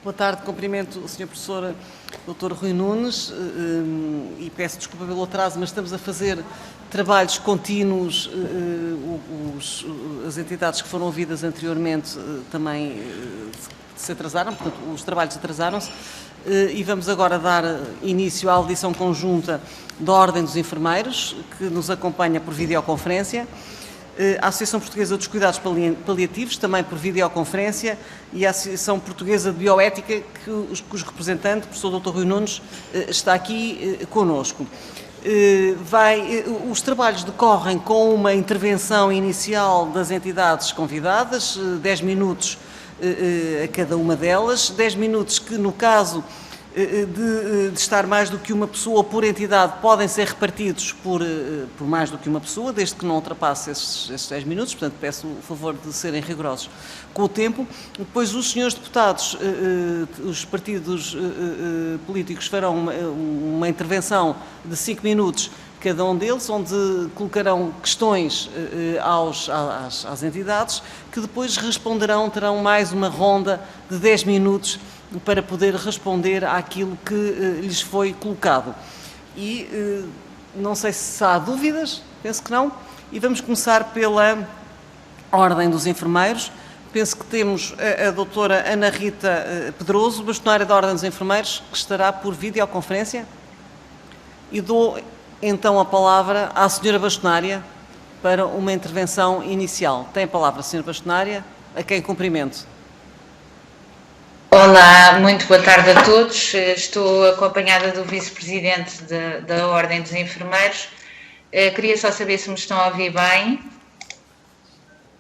Boa tarde, cumprimento o Sr. Professor Dr. Rui Nunes e peço desculpa pelo atraso, mas estamos a fazer trabalhos contínuos, as entidades que foram ouvidas anteriormente também se atrasaram, portanto os trabalhos atrasaram-se e vamos agora dar início à audição conjunta da Ordem dos Enfermeiros, que nos acompanha por videoconferência, a Associação Portuguesa dos Cuidados Paliativos, também por videoconferência, e a Associação Portuguesa de Bioética, cujo representante, o professor Dr. Rui Nunes, está aqui conosco. Os trabalhos decorrem com uma intervenção inicial das entidades convidadas, 10 minutos a cada uma delas, 10 minutos que, no caso de estar mais do que uma pessoa por entidade, podem ser repartidos por mais do que uma pessoa, desde que não ultrapasse esses 10 minutos, portanto peço o favor de serem rigorosos com o tempo. Depois os senhores deputados, os partidos políticos farão uma intervenção de 5 minutos cada um deles, onde colocarão questões às entidades, que depois terão mais uma ronda de 10 minutos para poder responder àquilo que lhes foi colocado. E não sei se há dúvidas, penso que não, e vamos começar pela Ordem dos Enfermeiros. Penso que temos a doutora Ana Rita Pedroso, bastonária da Ordem dos Enfermeiros, que estará por videoconferência, e dou então a palavra à senhora bastonária para uma intervenção inicial. Tem a palavra a senhora bastonária, a quem cumprimento. Olá, muito boa tarde a todos. Estou acompanhada do vice-presidente da Ordem dos Enfermeiros. Queria só saber se me estão a ouvir bem.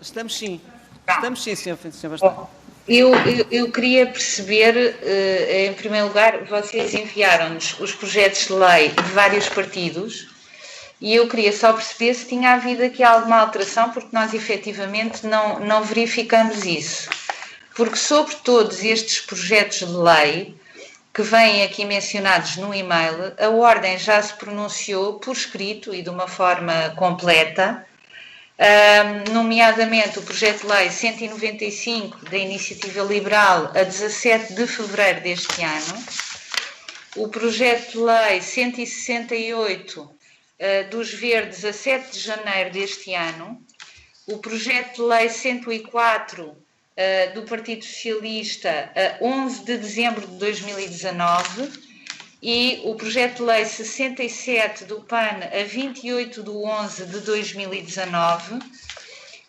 Estamos sim. Estamos sim, senhor bastonário. Eu queria perceber, em primeiro lugar, vocês enviaram-nos os projetos de lei de vários partidos e eu queria só perceber se tinha havido aqui alguma alteração, porque nós efetivamente não verificamos isso. Porque sobre todos estes projetos de lei que vêm aqui mencionados no e-mail, a Ordem já se pronunciou por escrito e de uma forma completa, nomeadamente o projeto de lei 195 da Iniciativa Liberal a 17 de fevereiro deste ano, o projeto de lei 168 dos Verdes a 7 de janeiro deste ano, o projeto de lei 104 do Partido Socialista a 11 de dezembro de 2019 e o projeto de lei 67 do PAN a 28 de 11 de 2019,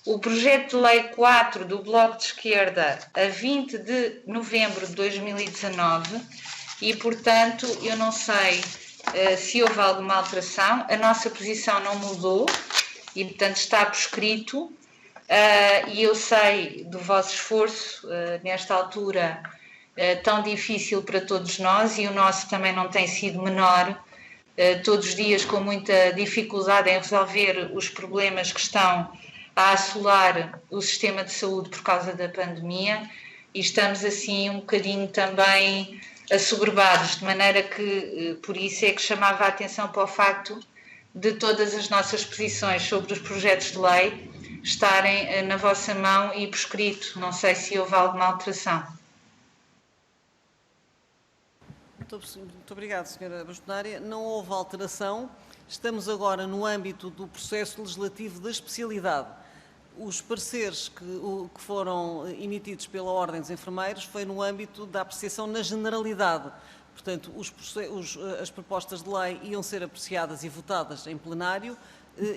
o projeto de lei 4 do Bloco de Esquerda a 20 de novembro de 2019 e, portanto, eu não sei se houve alguma alteração, a nossa posição não mudou e, portanto, está por escrito. E eu sei do vosso esforço nesta altura tão difícil para todos nós e o nosso também não tem sido menor, todos os dias com muita dificuldade em resolver os problemas que estão a assolar o sistema de saúde por causa da pandemia e estamos assim um bocadinho também assoberbados, de maneira que por isso é que chamava a atenção para o facto de todas as nossas posições sobre os projetos de lei estarem na vossa mão e por escrito. Não sei se houve alguma alteração. Muito obrigado, senhora bastonária. Não houve alteração. Estamos agora no âmbito do processo legislativo da especialidade. Os pareceres que foram emitidos pela Ordem dos Enfermeiros foi no âmbito da apreciação na generalidade. Portanto, as propostas de lei iam ser apreciadas e votadas em plenário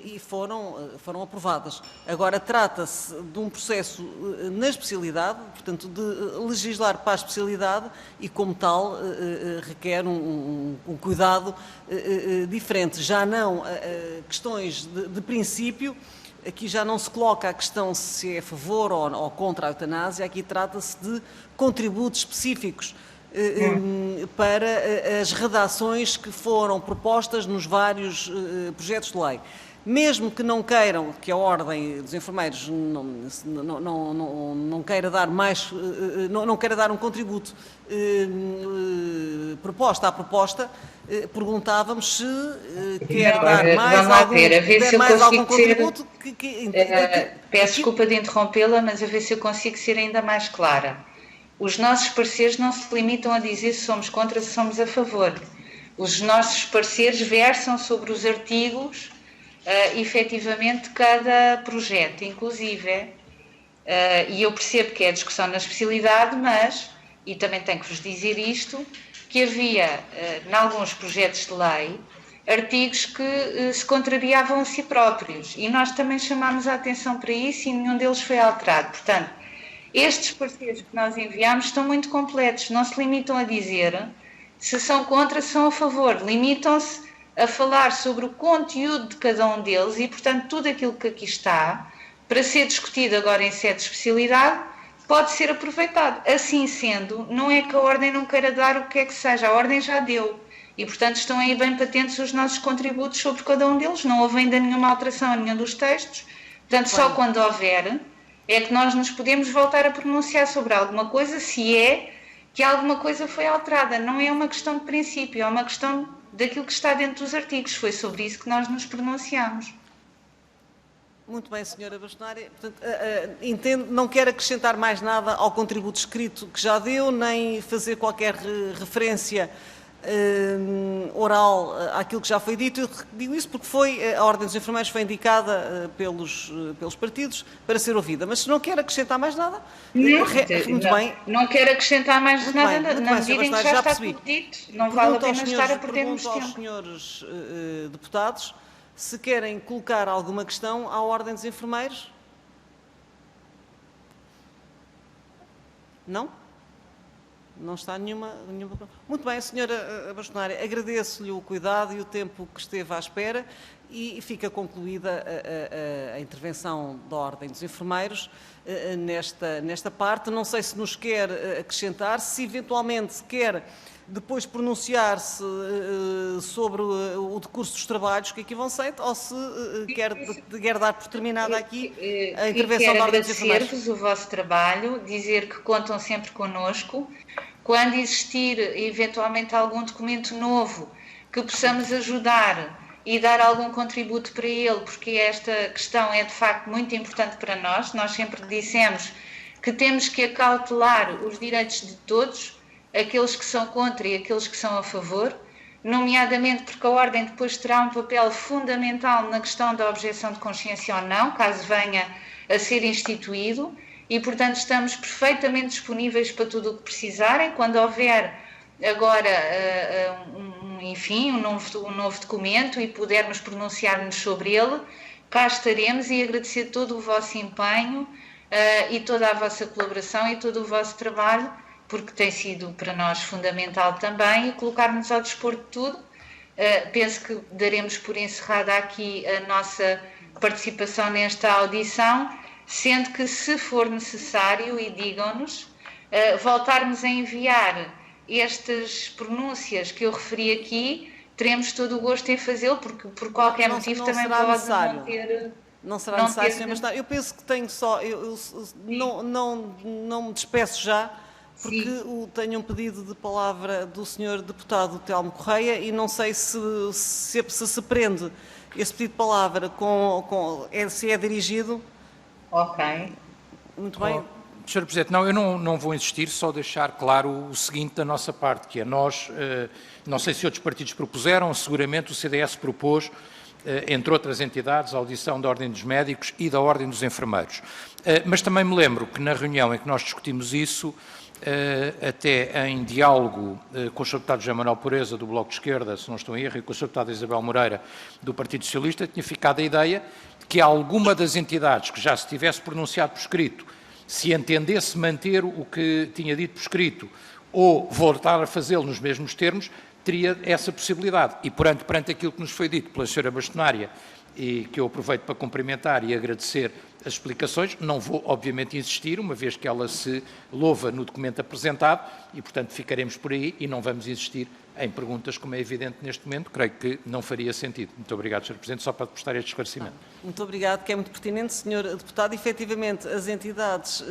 e foram aprovadas. Agora, trata-se de um processo na especialidade, portanto, de legislar para a especialidade e, como tal, requer um cuidado diferente. Já não questões de princípio, aqui já não se coloca a questão se é a favor ou contra a eutanásia, aqui trata-se de contributos específicos para as redações que foram propostas nos vários projetos de lei. Mesmo que não queiram, que a Ordem dos Enfermeiros não queira dar mais, não queira dar um contributo proposta a proposta, perguntávamos se quer dar mais algum contributo. Peço desculpa de interrompê-la, mas a ver se eu consigo ser ainda mais clara. Os nossos pareceres não se limitam a dizer se somos contra, se somos a favor. Os nossos pareceres versam sobre os artigos, efetivamente, de cada projeto, inclusive. E eu percebo que é a discussão na especialidade, mas, e também tenho que vos dizer isto, que havia, em alguns projetos de lei, artigos que se contrariavam a si próprios. E nós também chamámos a atenção para isso e nenhum deles foi alterado. Portanto, estes pareceres que nós enviámos estão muito completos, não se limitam a dizer se são contra, se são a favor, limitam-se a falar sobre o conteúdo de cada um deles e, portanto, tudo aquilo que aqui está, para ser discutido agora em sede de especialidade, pode ser aproveitado. Assim sendo, não é que a Ordem não queira dar o que é que seja, a Ordem já deu. E, portanto, estão aí bem patentes os nossos contributos sobre cada um deles, não houve ainda nenhuma alteração a nenhum dos textos, portanto, só quando houver é que nós nos podemos voltar a pronunciar sobre alguma coisa, se é que alguma coisa foi alterada. Não é uma questão de princípio, é uma questão daquilo que está dentro dos artigos. Foi sobre isso que nós nos pronunciamos. Muito bem, Sra. Bastonária. Portanto, entendo, não quer acrescentar mais nada ao contributo escrito que já deu, nem fazer qualquer referência oral àquilo que já foi dito. Eu digo isso porque a Ordem dos Enfermeiros foi indicada pelos partidos para ser ouvida. Mas se não quer acrescentar mais nada, muito bem. Não quero acrescentar mais Muito nada, bem, na medida em que já está percebi. tudo dito. Não vale a pena estar a perdermos Pergunto aos tempo. senhores deputados se querem colocar alguma questão à Ordem dos Enfermeiros. Não? Não está nenhuma... Muito bem, Sra. Bastonária, agradeço-lhe o cuidado e o tempo que esteve à espera e fica concluída a intervenção da Ordem dos Enfermeiros nesta parte. Não sei se nos quer acrescentar, se eventualmente quer depois pronunciar-se sobre o decurso dos trabalhos que aqui vão ser, ou se quer dar por terminada aqui a intervenção da Ordem dos Enfermeiros. Quero agradecer-vos o vosso trabalho, dizer que contam sempre connosco. Quando existir eventualmente algum documento novo que possamos ajudar e dar algum contributo para ele, porque esta questão é de facto muito importante para nós, nós sempre dissemos que temos que acautelar os direitos de todos, aqueles que são contra e aqueles que são a favor, nomeadamente porque a Ordem depois terá um papel fundamental na questão da objeção de consciência ou não, caso venha a ser instituído, e, portanto, estamos perfeitamente disponíveis para tudo o que precisarem. Quando houver agora, um novo documento e pudermos pronunciar-nos sobre ele, cá estaremos e agradecer todo o vosso empenho e toda a vossa colaboração e todo o vosso trabalho, porque tem sido para nós fundamental também, e colocar-nos ao dispor de tudo. Penso que daremos por encerrada aqui a nossa participação nesta audição, sendo que, se for necessário, e digam-nos, voltarmos a enviar estas pronúncias que eu referi aqui, teremos todo o gosto em fazê-lo, porque por qualquer motivo também pode não ter... Não será necessário, Sr. Bastonário. Eu penso que tenho só... Não me despeço já, porque tenho um pedido de palavra do Sr. Deputado Telmo Correia e não sei se prende esse pedido de palavra se é dirigido... Ok. Muito bem. Sr. Presidente, não, eu não vou insistir, só deixar claro o seguinte da nossa parte, que é nós, não sei se outros partidos propuseram, seguramente o CDS propôs, entre outras entidades, a audição da Ordem dos Médicos e da Ordem dos Enfermeiros. Mas também me lembro que na reunião em que nós discutimos isso, até em diálogo com o Sr. Deputado José Manuel Pureza, do Bloco de Esquerda, se não estou em erro, e com a Sra. Deputada Isabel Moreira, do Partido Socialista, tinha ficado a ideia que alguma das entidades que já se tivesse pronunciado por escrito, se entendesse manter o que tinha dito por escrito ou voltar a fazê-lo nos mesmos termos, teria essa possibilidade. E, perante aquilo que nos foi dito pela Sra. Bastonária, e que eu aproveito para cumprimentar e agradecer as explicações, não vou, obviamente, insistir, uma vez que ela se louva no documento apresentado, e, portanto, ficaremos por aí e não vamos insistir em perguntas, como é evidente neste momento, creio que não faria sentido. Muito obrigado, Sr. Presidente, só para prestar este esclarecimento. Muito obrigado, que é muito pertinente, Sr. Deputado. Efetivamente, as entidades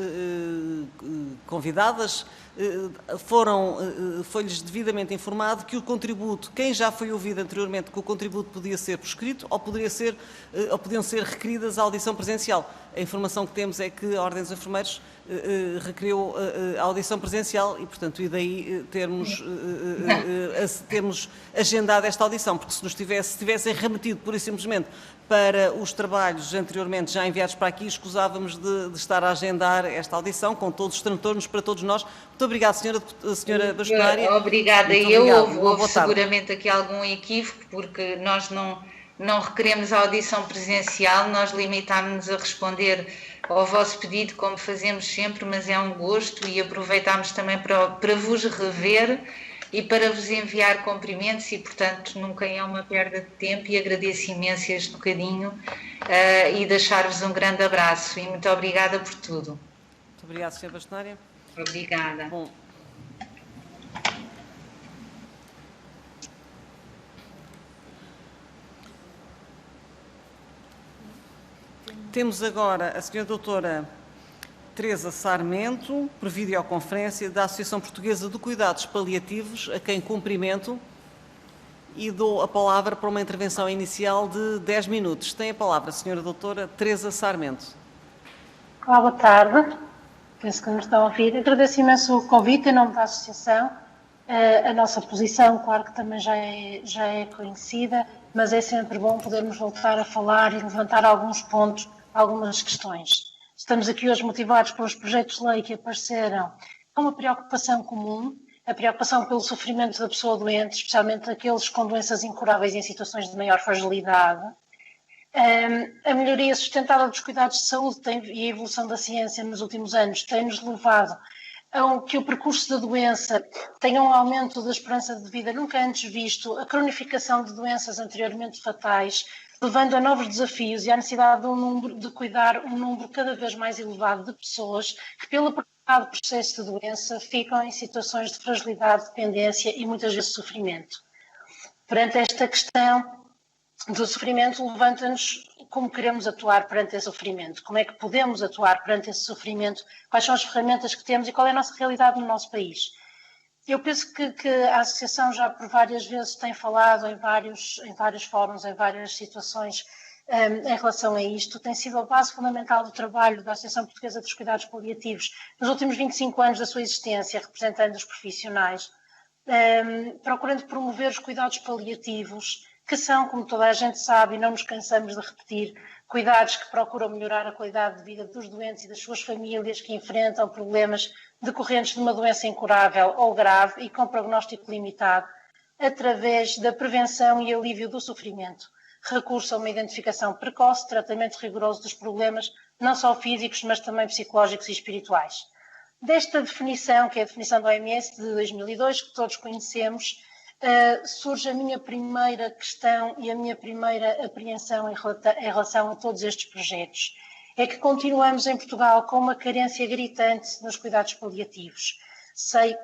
convidadas foi-lhes devidamente informado que o contributo, quem já foi ouvido anteriormente, que o contributo podia ser por escrito ou podiam ser requeridas à audição presencial. a informação que temos é que a Ordem dos Enfermeiros requeriu a audição presencial e, portanto, e daí termos agendado esta audição, porque se tivessem remetido pura e simplesmente para os trabalhos anteriormente já enviados para aqui, escusávamos de estar a agendar esta audição com todos os transtornos para todos nós. Muito obrigado, senhora bastonária. Obrigada. Houve seguramente aqui algum equívoco, porque nós não requeremos a audição presencial, nós limitámos-nos a responder ao vosso pedido, como fazemos sempre, mas é um gosto e aproveitámos também para vos rever e para vos enviar cumprimentos e, portanto, nunca é uma perda de tempo e agradeço imenso este bocadinho e deixar-vos um grande abraço e muito obrigada por tudo. Muito obrigada, Sra. Bastonária. Obrigada. Bom. Temos agora a Sra. Doutora Teresa Sarmento, por videoconferência, da Associação Portuguesa de Cuidados Paliativos, a quem cumprimento e dou a palavra para uma intervenção inicial de 10 minutos. Tem a palavra a Sra. Doutora Teresa Sarmento. Olá, boa tarde. Penso que nos estão a ouvir. Agradeço imenso o convite em nome da Associação. A nossa posição, claro que também já é conhecida, mas é sempre bom podermos voltar a falar e levantar alguns pontos, algumas questões. Estamos aqui hoje motivados pelos projetos de lei que apareceram com uma preocupação comum, a preocupação pelo sofrimento da pessoa doente, especialmente aqueles com doenças incuráveis e em situações de maior fragilidade. A melhoria sustentável dos cuidados de saúde e a evolução da ciência nos últimos anos tem-nos levado a que o percurso da doença tenha um aumento da esperança de vida nunca antes visto, a cronificação de doenças anteriormente fatais, levando a novos desafios e à necessidade de cuidar um número cada vez mais elevado de pessoas que, pelo prolongado processo de doença, ficam em situações de fragilidade, dependência e muitas vezes sofrimento. Perante esta questão do sofrimento, levanta-nos como queremos atuar perante esse sofrimento, como é que podemos atuar perante esse sofrimento, quais são as ferramentas que temos e qual é a nossa realidade no nosso país. Eu penso que a Associação já por várias vezes tem falado em vários fóruns, em várias situações em relação a isto. Tem sido a base fundamental do trabalho da Associação Portuguesa dos Cuidados Paliativos nos últimos 25 anos da sua existência, representando os profissionais, procurando promover os cuidados paliativos, que são, como toda a gente sabe, e não nos cansamos de repetir, cuidados que procuram melhorar a qualidade de vida dos doentes e das suas famílias que enfrentam problemas decorrentes de uma doença incurável ou grave e com prognóstico limitado, através da prevenção e alívio do sofrimento, recurso a uma identificação precoce, tratamento rigoroso dos problemas, não só físicos, mas também psicológicos e espirituais. Desta definição, que é a definição da OMS de 2002, que todos conhecemos, surge a minha primeira questão e a minha primeira apreensão em relação a todos estes projetos. É que continuamos em Portugal com uma carência gritante nos cuidados paliativos. Sei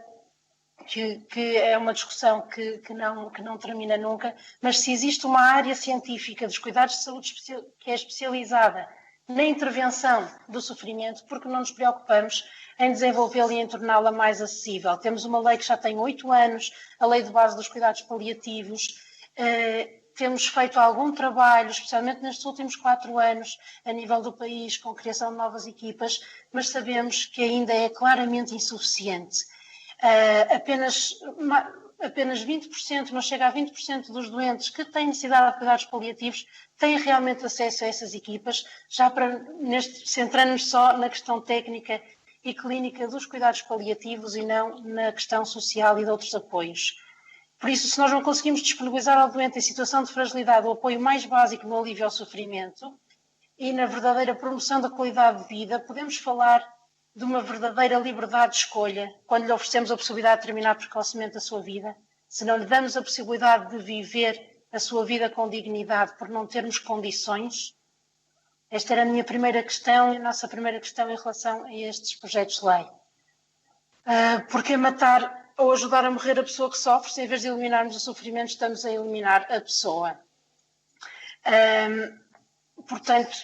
que é uma discussão que não termina nunca, mas se existe uma área científica dos cuidados de saúde que é especializada na intervenção do sofrimento, porque não nos preocupamos em desenvolvê-la e em torná-la mais acessível. Temos uma lei que já tem 8 anos, a Lei de Base dos Cuidados Paliativos. Temos feito algum trabalho, especialmente nestes últimos 4 anos, a nível do país, com a criação de novas equipas, mas sabemos que ainda é claramente insuficiente. Apenas 20%, não chega a 20% dos doentes que têm necessidade de cuidados paliativos têm realmente acesso a essas equipas, já centrando-nos só na questão técnica e clínica dos cuidados paliativos e não na questão social e de outros apoios. Por isso, se nós não conseguimos disponibilizar ao doente em situação de fragilidade o apoio mais básico no alívio ao sofrimento e na verdadeira promoção da qualidade de vida, podemos falar de uma verdadeira liberdade de escolha quando lhe oferecemos a possibilidade de terminar precocemente a sua vida, se não lhe damos a possibilidade de viver a sua vida com dignidade por não termos condições. Esta era a minha primeira questão e a nossa primeira questão em relação a estes projetos de lei. Porque matar ou ajudar a morrer a pessoa que sofre, se em vez de eliminarmos o sofrimento, estamos a eliminar a pessoa. Portanto,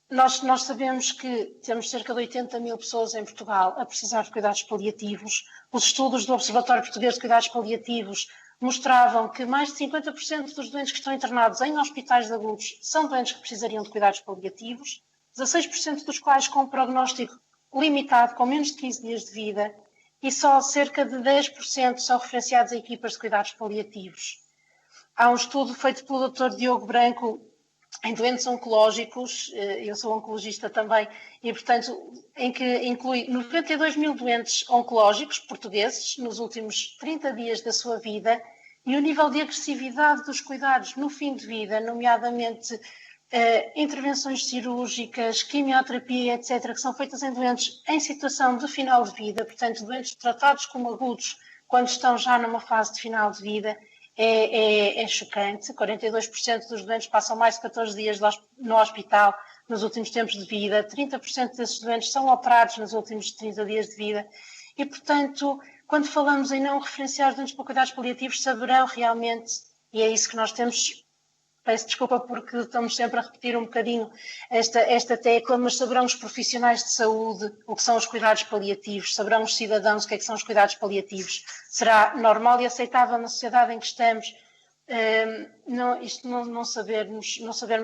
nós sabemos que temos cerca de 80 mil pessoas em Portugal a precisar de cuidados paliativos. Os estudos do Observatório Português de Cuidados Paliativos mostravam que mais de 50% dos doentes que estão internados em hospitais de adultos são doentes que precisariam de cuidados paliativos, 16% dos quais com um prognóstico limitado, com menos de 15 dias de vida, e só cerca de 10% são referenciados a equipas de cuidados paliativos. Há um estudo feito pelo Dr. Diogo Branco em doentes oncológicos, eu sou oncologista também, e portanto, em que inclui 92 mil doentes oncológicos portugueses nos últimos 30 dias da sua vida, e o nível de agressividade dos cuidados no fim de vida, nomeadamente intervenções cirúrgicas, quimioterapia, etc., que são feitas em doentes em situação de final de vida, portanto, doentes tratados como agudos quando estão já numa fase de final de vida, é chocante. 42% dos doentes passam mais de 14 dias no hospital nos últimos tempos de vida, 30% desses doentes são operados nos últimos 30 dias de vida e, portanto, quando falamos em não referenciar doentes para cuidados paliativos, saberão realmente, e é isso que nós temos, peço desculpa porque estamos sempre a repetir um bocadinho esta tecla, mas saberão os profissionais de saúde o que são os cuidados paliativos, saberão os cidadãos o que é que são os cuidados paliativos. Será normal e aceitável na sociedade em que estamos não sabermos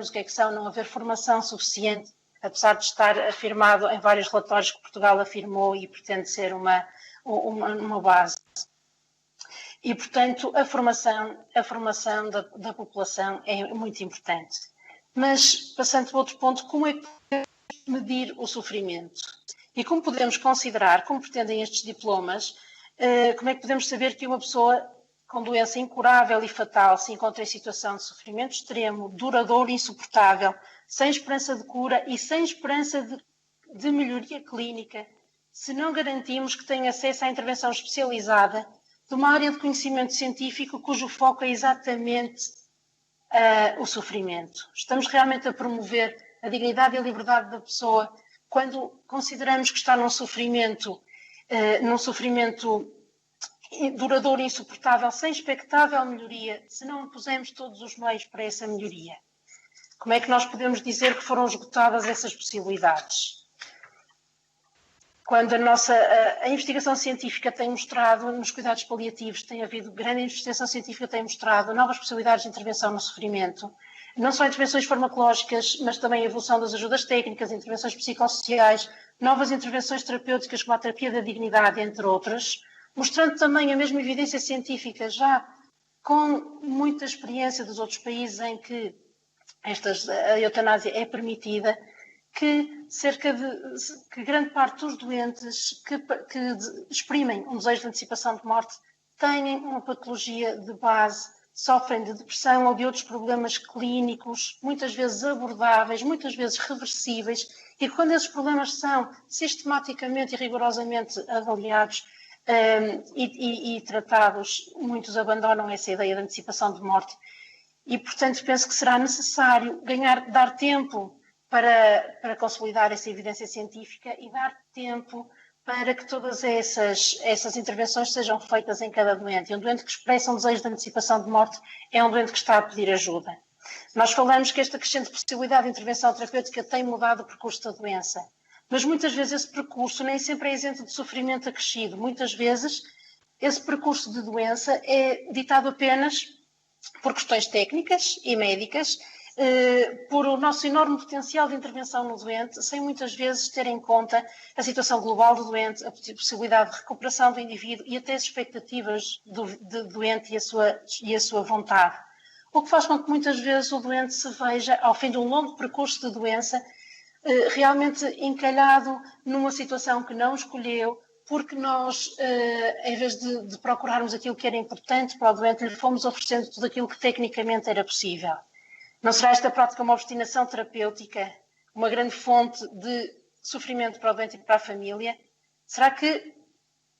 o que é que são, não haver formação suficiente, apesar de estar afirmado em vários relatórios que Portugal afirmou e pretende ser uma base. E, portanto, a formação da população é muito importante. Mas, passando para outro ponto, como é que podemos medir o sofrimento? E como podemos considerar, como pretendem estes diplomas, como é que podemos saber que uma pessoa com doença incurável e fatal se encontra em situação de sofrimento extremo, duradouro e insuportável, sem esperança de cura e sem esperança de melhoria clínica, se não garantimos que tem acesso à intervenção especializada de uma área de conhecimento científico cujo foco é exatamente o sofrimento? Estamos realmente a promover a dignidade e a liberdade da pessoa quando consideramos que está num sofrimento duradouro e insuportável, sem expectável melhoria, se não pusermos todos os meios para essa melhoria? Como é que nós podemos dizer que foram esgotadas essas possibilidades? Quando a investigação científica tem mostrado, nos cuidados paliativos, tem havido grande investigação científica, tem mostrado novas possibilidades de intervenção no sofrimento, não só intervenções farmacológicas, mas também a evolução das ajudas técnicas, intervenções psicossociais, novas intervenções terapêuticas como a terapia da dignidade, entre outras, mostrando também a mesma evidência científica, já com muita experiência dos outros países em que a eutanásia é permitida, que grande parte dos doentes que exprimem um desejo de antecipação de morte têm uma patologia de base, sofrem de depressão ou de outros problemas clínicos, muitas vezes abordáveis, muitas vezes reversíveis, e quando esses problemas são sistematicamente e rigorosamente avaliados e tratados, muitos abandonam essa ideia de antecipação de morte. E, portanto, penso que será necessário dar tempo para consolidar essa evidência científica e dar tempo para que todas essas intervenções sejam feitas em cada doente. E um doente que expressa um desejo de antecipação de morte é um doente que está a pedir ajuda. Nós falamos que esta crescente possibilidade de intervenção terapêutica tem mudado o percurso da doença, mas muitas vezes esse percurso nem sempre é isento de sofrimento acrescido. Muitas vezes esse percurso de doença é ditado apenas por questões técnicas e médicas, por o nosso enorme potencial de intervenção no doente, sem muitas vezes ter em conta a situação global do doente, a possibilidade de recuperação do indivíduo e até as expectativas do doente e a sua vontade. O que faz com que muitas vezes o doente se veja, ao fim de um longo percurso de doença, realmente encalhado numa situação que não escolheu, porque nós, em vez de procurarmos aquilo que era importante para o doente, lhe fomos oferecendo tudo aquilo que tecnicamente era possível. Não será esta prática uma obstinação terapêutica, uma grande fonte de sofrimento para o doente e para a família? Será que,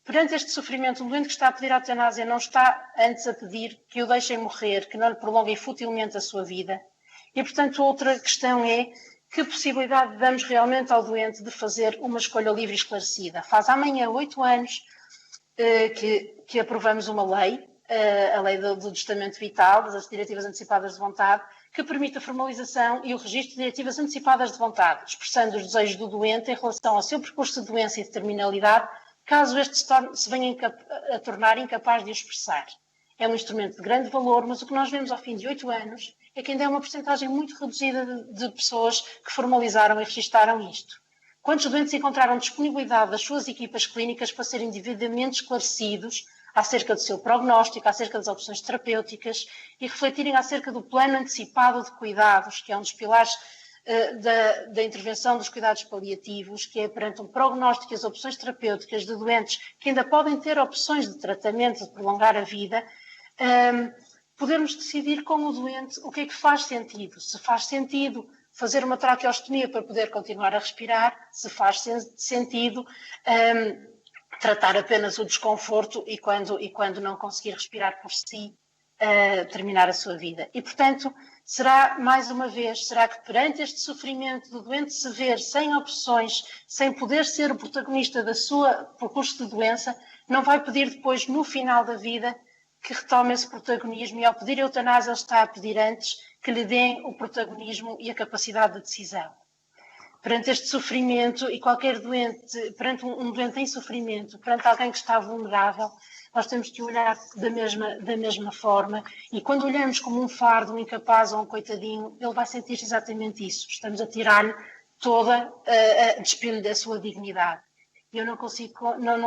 perante este sofrimento, um doente que está a pedir a eutanásia não está antes a pedir que o deixem morrer, que não lhe prolonguem futilmente a sua vida? E, portanto, outra questão é: que possibilidade damos realmente ao doente de fazer uma escolha livre e esclarecida? Faz amanhã 8 anos que aprovamos uma lei, a lei do testamento vital, das diretivas antecipadas de vontade, que permite a formalização e o registro de diretivas antecipadas de vontade, expressando os desejos do doente em relação ao seu percurso de doença e de terminalidade, caso este se venha a tornar incapaz de o expressar. É um instrumento de grande valor, mas o que nós vemos ao fim de 8 anos é que ainda é uma porcentagem muito reduzida de pessoas que formalizaram e registaram isto. Quantos doentes encontraram disponibilidade das suas equipas clínicas para serem devidamente esclarecidos acerca do seu prognóstico, acerca das opções terapêuticas e refletirem acerca do plano antecipado de cuidados, que é um dos pilares da intervenção dos cuidados paliativos, que é perante um prognóstico e as opções terapêuticas de doentes que ainda podem ter opções de tratamento, de prolongar a vida, podermos decidir com o doente o que é que faz sentido. Se faz sentido fazer uma traqueostomia para poder continuar a respirar, se faz sentido tratar apenas o desconforto e quando não conseguir respirar por si, terminar a sua vida. E, portanto, será, mais uma vez, será que perante este sofrimento do doente se ver sem opções, sem poder ser o protagonista da sua percurso de doença, não vai pedir depois, no final da vida, que retome esse protagonismo e ao pedir eutanásia ele está a pedir antes que lhe deem o protagonismo e a capacidade de decisão. Perante este sofrimento e qualquer doente, perante um doente em sofrimento, perante alguém que está vulnerável, nós temos que olhar da mesma forma e quando olhamos como um fardo, um incapaz ou um coitadinho, ele vai sentir exatamente isso. Estamos a tirar-lhe toda a despir-lhe da sua dignidade. E eu não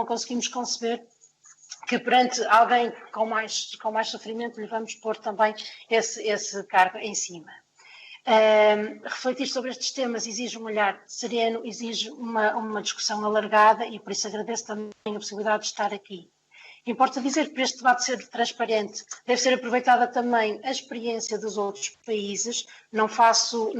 conseguimos conceber que perante alguém com mais sofrimento lhe vamos pôr também esse cargo em cima. Refletir sobre estes temas exige um olhar sereno, exige uma discussão alargada e por isso agradeço também a possibilidade de estar aqui. Importa dizer que para este debate ser transparente deve ser aproveitada também a experiência dos outros países. Não faço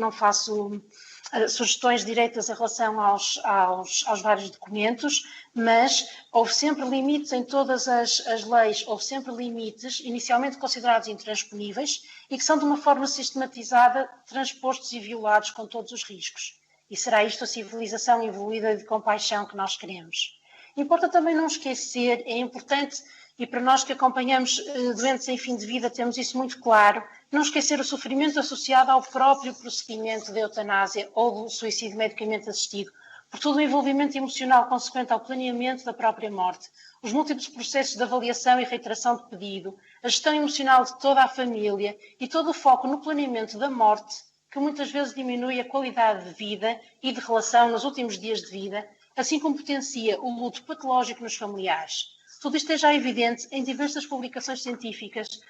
sugestões diretas em relação aos vários documentos, mas houve sempre limites em todas as leis, houve sempre limites inicialmente considerados intransponíveis e que são de uma forma sistematizada transpostos e violados com todos os riscos. E será isto a civilização evoluída e de compaixão que nós queremos. Importa também não esquecer, é importante, e para nós que acompanhamos doentes em fim de vida temos isso muito claro, não esquecer o sofrimento associado ao próprio procedimento de eutanásia ou do suicídio medicamente assistido, por todo o envolvimento emocional consequente ao planeamento da própria morte, os múltiplos processos de avaliação e reiteração de pedido, a gestão emocional de toda a família e todo o foco no planeamento da morte, que muitas vezes diminui a qualidade de vida e de relação nos últimos dias de vida, assim como potencia o luto patológico nos familiares. Tudo isto é já evidente em diversas publicações científicas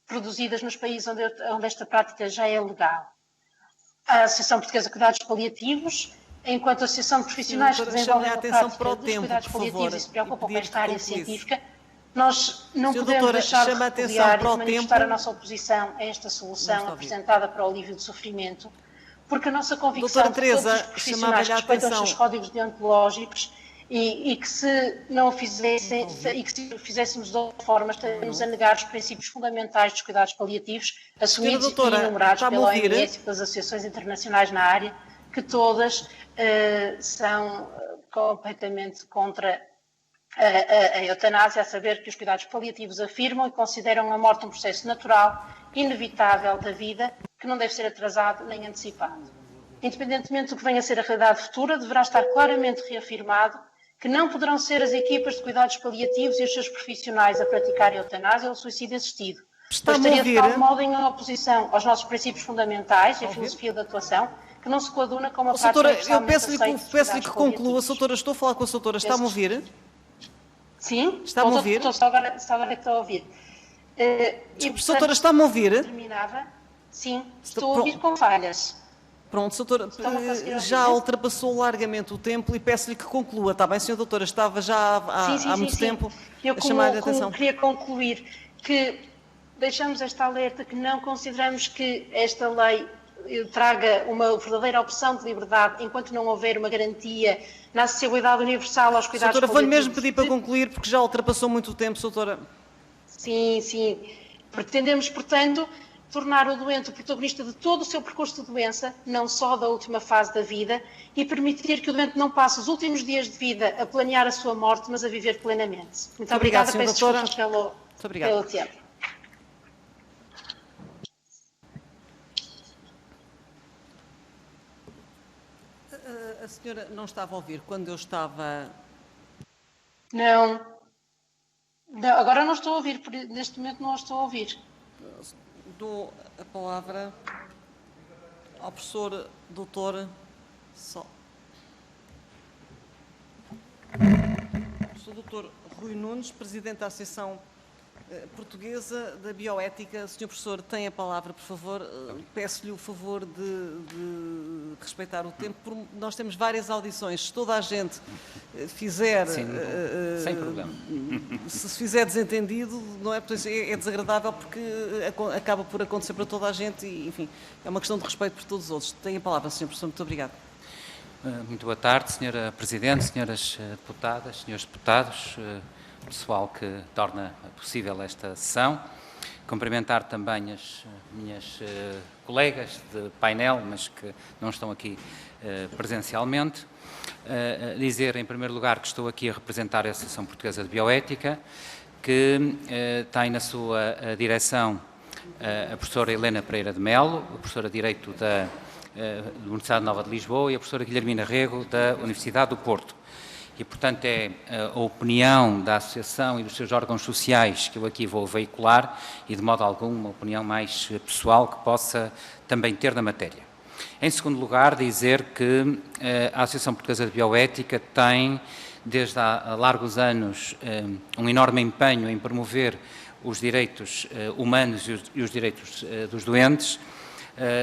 produzidas nos países onde esta prática já é legal. A Associação Portuguesa de Cuidados Paliativos, enquanto associação de profissionais que desenvolvem a prática dos cuidados paliativos e se preocupam com esta área científica, nós não podemos deixar de repudiar e de manifestar a nossa oposição a esta solução apresentada para o alívio do sofrimento, porque a nossa convicção de que todos os profissionais respeitam os seus códigos deontológicos e que se não o fizessem, e que se o fizéssemos de outra forma, estaríamos a negar os princípios fundamentais dos cuidados paliativos, assumidos e enumerados pela OMS e pelas associações internacionais na área, que todas são completamente contra a eutanásia, a saber que os cuidados paliativos afirmam e consideram a morte um processo natural, inevitável da vida, que não deve ser atrasado nem antecipado. Independentemente do que venha a ser a realidade futura, deverá estar claramente reafirmado que não poderão ser as equipas de cuidados paliativos e os seus profissionais a praticar a eutanásia ou o suicídio assistido. Pois estaria de tal modo em oposição aos nossos princípios fundamentais e à filosofia de atuação, que não se coaduna com uma prática eu peço-lhe que conclua, Soutora, estou a falar com a Soutora, está-me a ouvir? Sim, está-me a ouvir? Só agora que estou a ouvir. Soutora, está-me a ouvir? Terminava. Sim, estou a ouvir com falhas. Pronto, Soutora, já ultrapassou largamente o tempo e peço-lhe que conclua, está bem, Sra. Doutora? Estava já há muito tempo a chamar a atenção. Eu queria concluir que deixamos esta alerta que não consideramos que esta lei traga uma verdadeira opção de liberdade enquanto não houver uma garantia na acessibilidade universal aos cuidados paliativos. Doutora, vou-lhe mesmo pedir para concluir porque já ultrapassou muito o tempo, Doutora. Sim. Pretendemos, portanto, tornar o doente o protagonista de todo o seu percurso de doença, não só da última fase da vida, e permitir que o doente não passe os últimos dias de vida a planear a sua morte, mas a viver plenamente. Muito obrigada, peço desculpas pelo tempo. A senhora não estava a ouvir quando eu estava... Não, Não, agora não estou a ouvir, neste momento não a estou a ouvir. Dou a palavra ao professor doutor Professor Dr. Rui Nunes, Presidente da Associação Portuguesa da Bioética. Senhor Professor, tem a palavra, por favor. Peço-lhe o favor de respeitar o tempo, porque nós temos várias audições. Se toda a gente fizer... Sim, sem problema. Se fizer desentendido, não é? É desagradável porque acaba por acontecer para toda a gente e, enfim, é uma questão de respeito por todos os outros. Tem a palavra, Senhor Professor. Muito obrigado. Muito boa tarde, Senhora Presidente, Senhoras Deputadas, Senhores Deputados, pessoal que torna possível esta sessão. Cumprimentar também as minhas colegas de painel, mas que não estão aqui presencialmente. Dizer, em primeiro lugar, que estou aqui a representar a Associação Portuguesa de Bioética, que tem na sua direção a professora Helena Pereira de Melo, a professora de Direito da Universidade Nova de Lisboa e a professora Guilhermina Rego da Universidade do Porto. E, portanto, é a opinião da Associação e dos seus órgãos sociais que eu aqui vou veicular e, de modo algum, uma opinião mais pessoal que possa também ter na matéria. Em segundo lugar, dizer que a Associação Portuguesa de Bioética tem, desde há largos anos, um enorme empenho em promover os direitos humanos e os direitos dos doentes,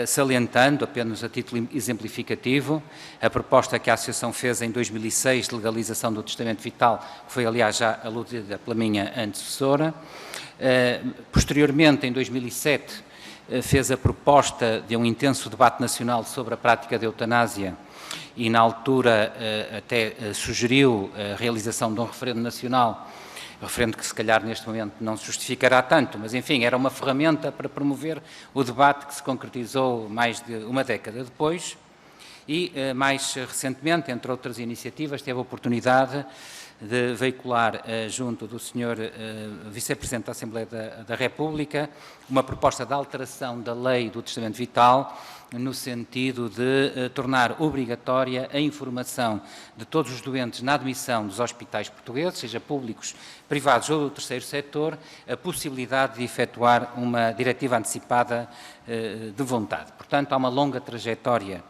salientando, apenas a título exemplificativo, a proposta que a Associação fez em 2006 de legalização do testamento vital, que foi, aliás, já aludida pela minha antecessora. Posteriormente, em 2007, fez a proposta de um intenso debate nacional sobre a prática da eutanásia e, na altura, até sugeriu a realização de um referendo nacional, referendo que se calhar neste momento não se justificará tanto, mas enfim, era uma ferramenta para promover o debate que se concretizou mais de uma década depois e mais recentemente, entre outras iniciativas, teve a oportunidade de veicular junto do Sr. Vice-Presidente da Assembleia da República uma proposta de alteração da lei do testamento vital no sentido de tornar obrigatória a informação de todos os doentes na admissão dos hospitais portugueses, seja públicos, privados ou do terceiro setor, a possibilidade de efetuar uma diretiva antecipada de vontade. Portanto, há uma longa trajetória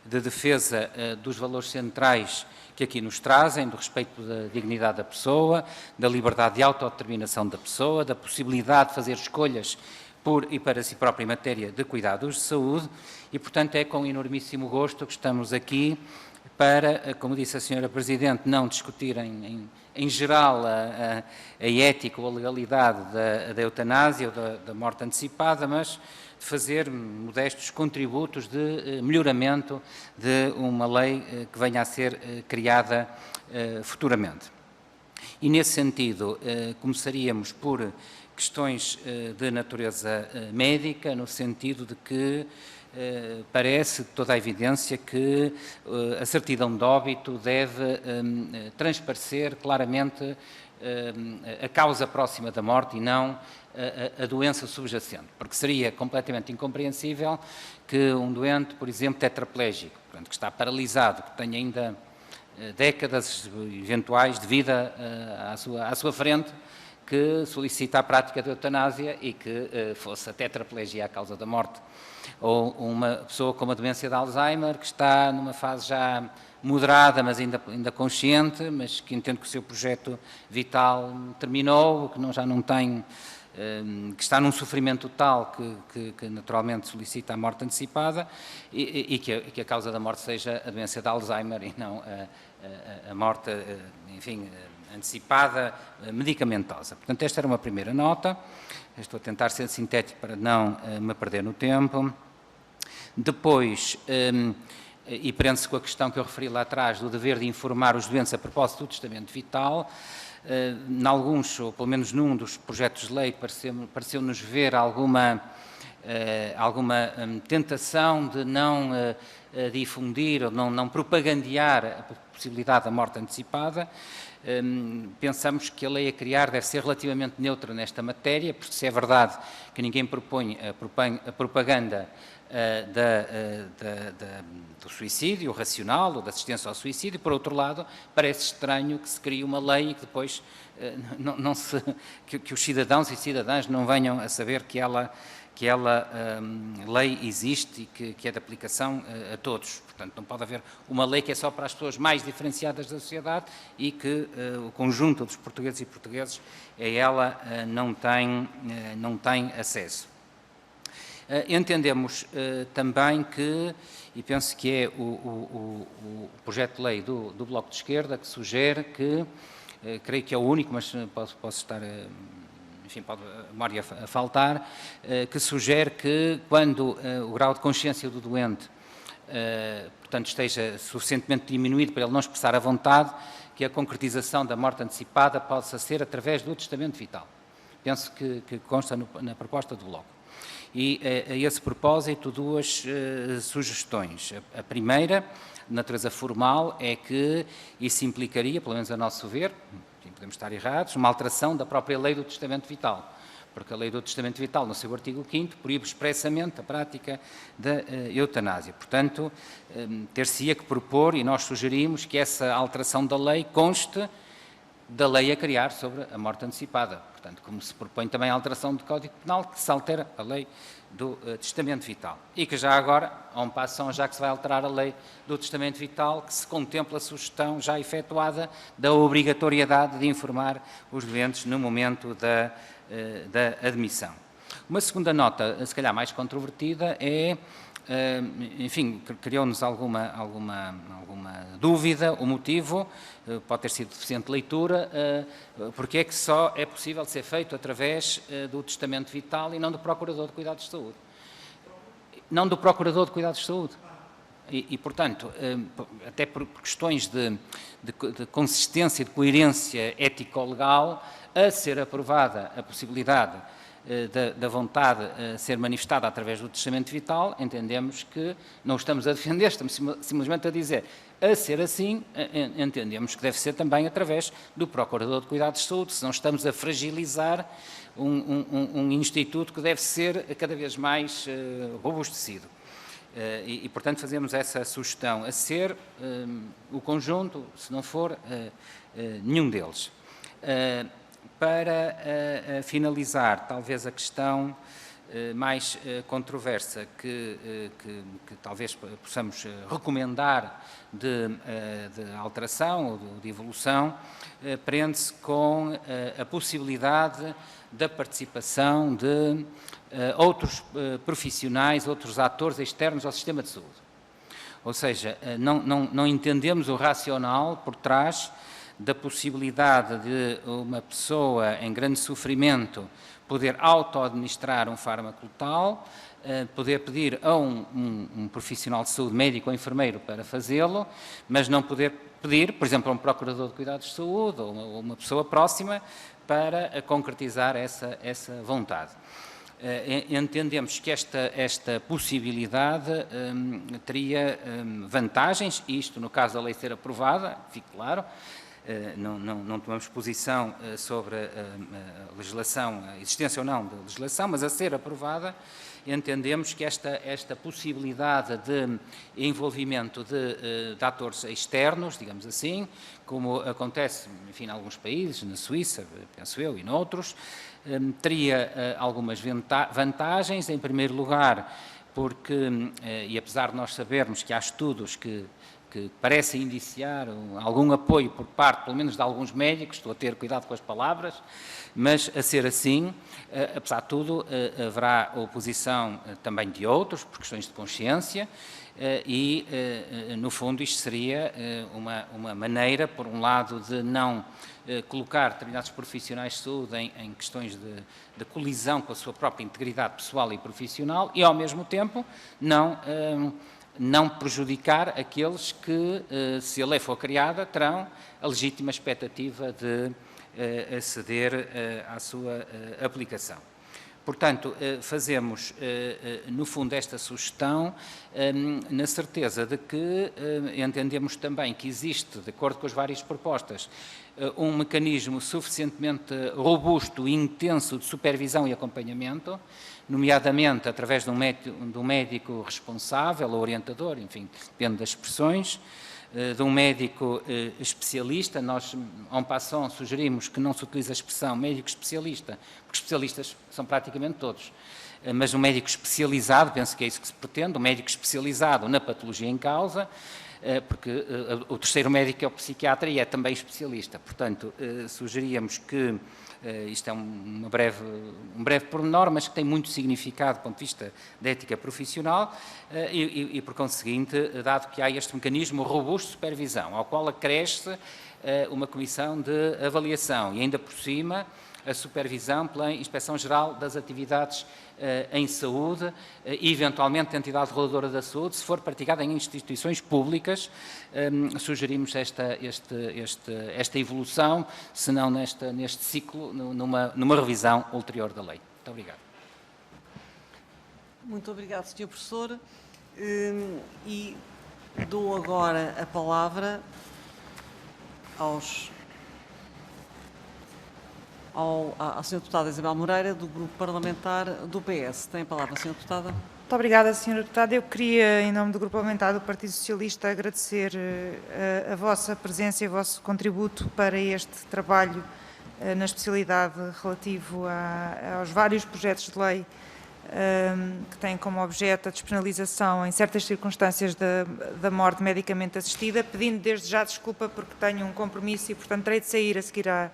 de defesa dos valores centrais que aqui nos trazem, do respeito da dignidade da pessoa, da liberdade de autodeterminação da pessoa, da possibilidade de fazer escolhas por e para si própria em matéria de cuidados de saúde e, portanto, é com enormíssimo gosto que estamos aqui para, como disse a Sra. Presidente, não discutir em geral a ética ou a legalidade da eutanásia ou da morte antecipada, mas de fazer modestos contributos de melhoramento de uma lei que venha a ser criada futuramente. E, nesse sentido, começaríamos por questões de natureza médica, no sentido de que parece de toda a evidência que a certidão de óbito deve transparecer claramente a causa próxima da morte e não a doença subjacente, porque seria completamente incompreensível que um doente, por exemplo, tetraplégico, portanto, que está paralisado, que tenha ainda décadas eventuais de vida à sua frente, que solicita a prática da eutanásia e que fosse a tetraplegia a causa da morte. Ou uma pessoa com uma demência de Alzheimer, que está numa fase já moderada, mas ainda consciente, mas que entende que o seu projeto vital terminou, que já não tem, que está num sofrimento tal que naturalmente solicita a morte antecipada e que a causa da morte seja a demência de Alzheimer e não a morte, enfim, antecipada, medicamentosa. Portanto, esta era uma primeira nota. Estou a tentar ser sintético para não me perder no tempo. Depois, e prende-se com a questão que eu referi lá atrás, do dever de informar os doentes a propósito do testamento vital, em alguns, ou pelo menos num dos projetos de lei, pareceu-nos ver alguma tentação de não difundir ou não propagandear a possibilidade da morte antecipada. Pensamos que a lei a criar deve ser relativamente neutra nesta matéria, porque se é verdade que ninguém propõe a propaganda do suicídio racional ou da assistência ao suicídio. Por outro lado, parece estranho que se crie uma lei e que depois que os cidadãos e cidadãs não venham a saber que lei existe e que é de aplicação a todos. Portanto, não pode haver uma lei que é só para as pessoas mais diferenciadas da sociedade e que o conjunto dos portugueses e portugueses a ela não tem acesso. Entendemos também que, e penso que é o projeto de lei do Bloco de Esquerda que sugere que, creio que é o único, mas posso estar... enfim, pode a memória faltar, que sugere que quando o grau de consciência do doente, portanto, esteja suficientemente diminuído para ele não expressar a vontade, que a concretização da morte antecipada possa ser através do testamento vital. Penso que consta na proposta do Bloco. E a esse propósito, duas sugestões. A primeira, de natureza formal, é que isso implicaria, pelo menos a nosso ver, podemos estar errados, uma alteração da própria lei do testamento vital, porque a lei do testamento vital, no seu artigo 5º, proíbe expressamente a prática da eutanásia. Portanto, ter-se-ia que propor, e nós sugerimos, que essa alteração da lei conste da lei a criar sobre a morte antecipada. Portanto, como se propõe também a alteração do Código Penal, que se altera a lei do testamento vital. E que já agora, a um passo já que se vai alterar a lei do testamento vital, que se contempla a sugestão já efetuada da obrigatoriedade de informar os doentes no momento da admissão. Uma segunda nota, se calhar mais controvertida, é, enfim, criou-nos alguma dúvida, o motivo, pode ter sido deficiente leitura, porque é que só é possível ser feito através do testamento vital e não do Procurador de Cuidados de Saúde. Não do Procurador de Cuidados de Saúde. E portanto, até por questões de consistência e de coerência ético-legal, a ser aprovada a possibilidade da vontade ser manifestada através do testamento vital, entendemos que não estamos a defender, estamos simplesmente a dizer, a ser assim, entendemos que deve ser também através do Procurador de Cuidados de Saúde, senão estamos a fragilizar um instituto que deve ser cada vez mais robustecido. E, portanto, fazemos essa sugestão, a ser o conjunto, se não for nenhum deles. Para finalizar, talvez a questão mais controversa que talvez possamos recomendar de alteração ou de evolução, prende-se com a possibilidade da participação de outros profissionais, outros atores externos ao sistema de saúde. Ou seja, não entendemos o racional por trás da possibilidade de uma pessoa em grande sofrimento poder auto-administrar um fármaco letal, poder pedir a um profissional de saúde, médico ou enfermeiro, para fazê-lo, mas não poder pedir, por exemplo, a um procurador de cuidados de saúde ou uma pessoa próxima para concretizar essa vontade. Entendemos que esta possibilidade teria vantagens, isto no caso da lei ser aprovada, fique claro. Não tomamos posição sobre a legislação, a existência ou não da legislação, mas a ser aprovada, entendemos que esta possibilidade de envolvimento de atores externos, digamos assim, como acontece, enfim, em alguns países, na Suíça, penso eu, e noutros, teria algumas vantagens. Em primeiro lugar, porque, e apesar de nós sabermos que há estudos que parecem indiciar algum apoio por parte, pelo menos de alguns médicos, estou a ter cuidado com as palavras, mas a ser assim, apesar de tudo, haverá oposição também de outros, por questões de consciência, e, no fundo, isto seria uma maneira, por um lado, de não colocar determinados profissionais de saúde em questões de colisão com a sua própria integridade pessoal e profissional e, ao mesmo tempo, não prejudicar aqueles que, se a lei for criada, terão a legítima expectativa de aceder à sua aplicação. Portanto, fazemos, no fundo, esta sugestão na certeza de que entendemos também que existe, de acordo com as várias propostas, um mecanismo suficientemente robusto e intenso de supervisão e acompanhamento, nomeadamente através de um médico responsável ou orientador, enfim, depende das expressões, de um médico especialista. Nós, en passant, sugerimos que não se utilize a expressão médico especialista, porque especialistas são praticamente todos, mas um médico especializado, penso que é isso que se pretende, um médico especializado na patologia em causa, porque o terceiro médico é o psiquiatra e é também especialista. Portanto, sugeríamos que, isto é um breve pormenor, mas que tem muito significado do ponto de vista da ética profissional e, por conseguinte, dado que há este mecanismo robusto de supervisão, ao qual acresce uma comissão de avaliação e, ainda por cima, a supervisão pela Inspeção-Geral das Atividades em Saúde e, eventualmente, a entidade reguladora da saúde, se for praticada em instituições públicas. Sugerimos esta evolução, se não neste ciclo, numa revisão ulterior da lei. Muito obrigado. Muito obrigado, Sr. Professor. E dou agora a palavra à Sra. Deputada Isabel Moreira, do Grupo Parlamentar do PS. Tem a palavra, Sra. Deputada. Muito obrigada, Sra. Deputada. Eu queria, em nome do Grupo Parlamentar do Partido Socialista, agradecer a vossa presença e o vosso contributo para este trabalho na especialidade relativo aos vários projetos de lei que têm como objeto a despenalização em certas circunstâncias da morte medicamente assistida, pedindo desde já desculpa porque tenho um compromisso e, portanto, terei de sair a seguir a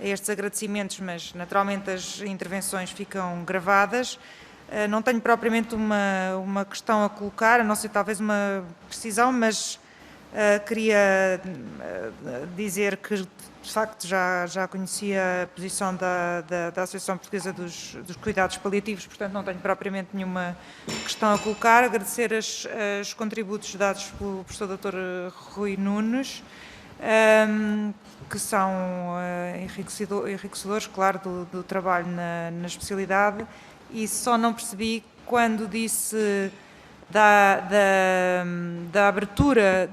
estes agradecimentos, mas naturalmente as intervenções ficam gravadas. Não tenho propriamente uma questão a colocar, a não ser talvez uma precisão, mas queria dizer que, de facto, já conhecia a posição da Associação Portuguesa dos Cuidados Paliativos, portanto não tenho propriamente nenhuma questão a colocar. Agradecer os contributos dados pelo professor Dr. Rui Nunes, que são enriquecedores, claro, do trabalho na especialidade, e só não percebi quando disse da abertura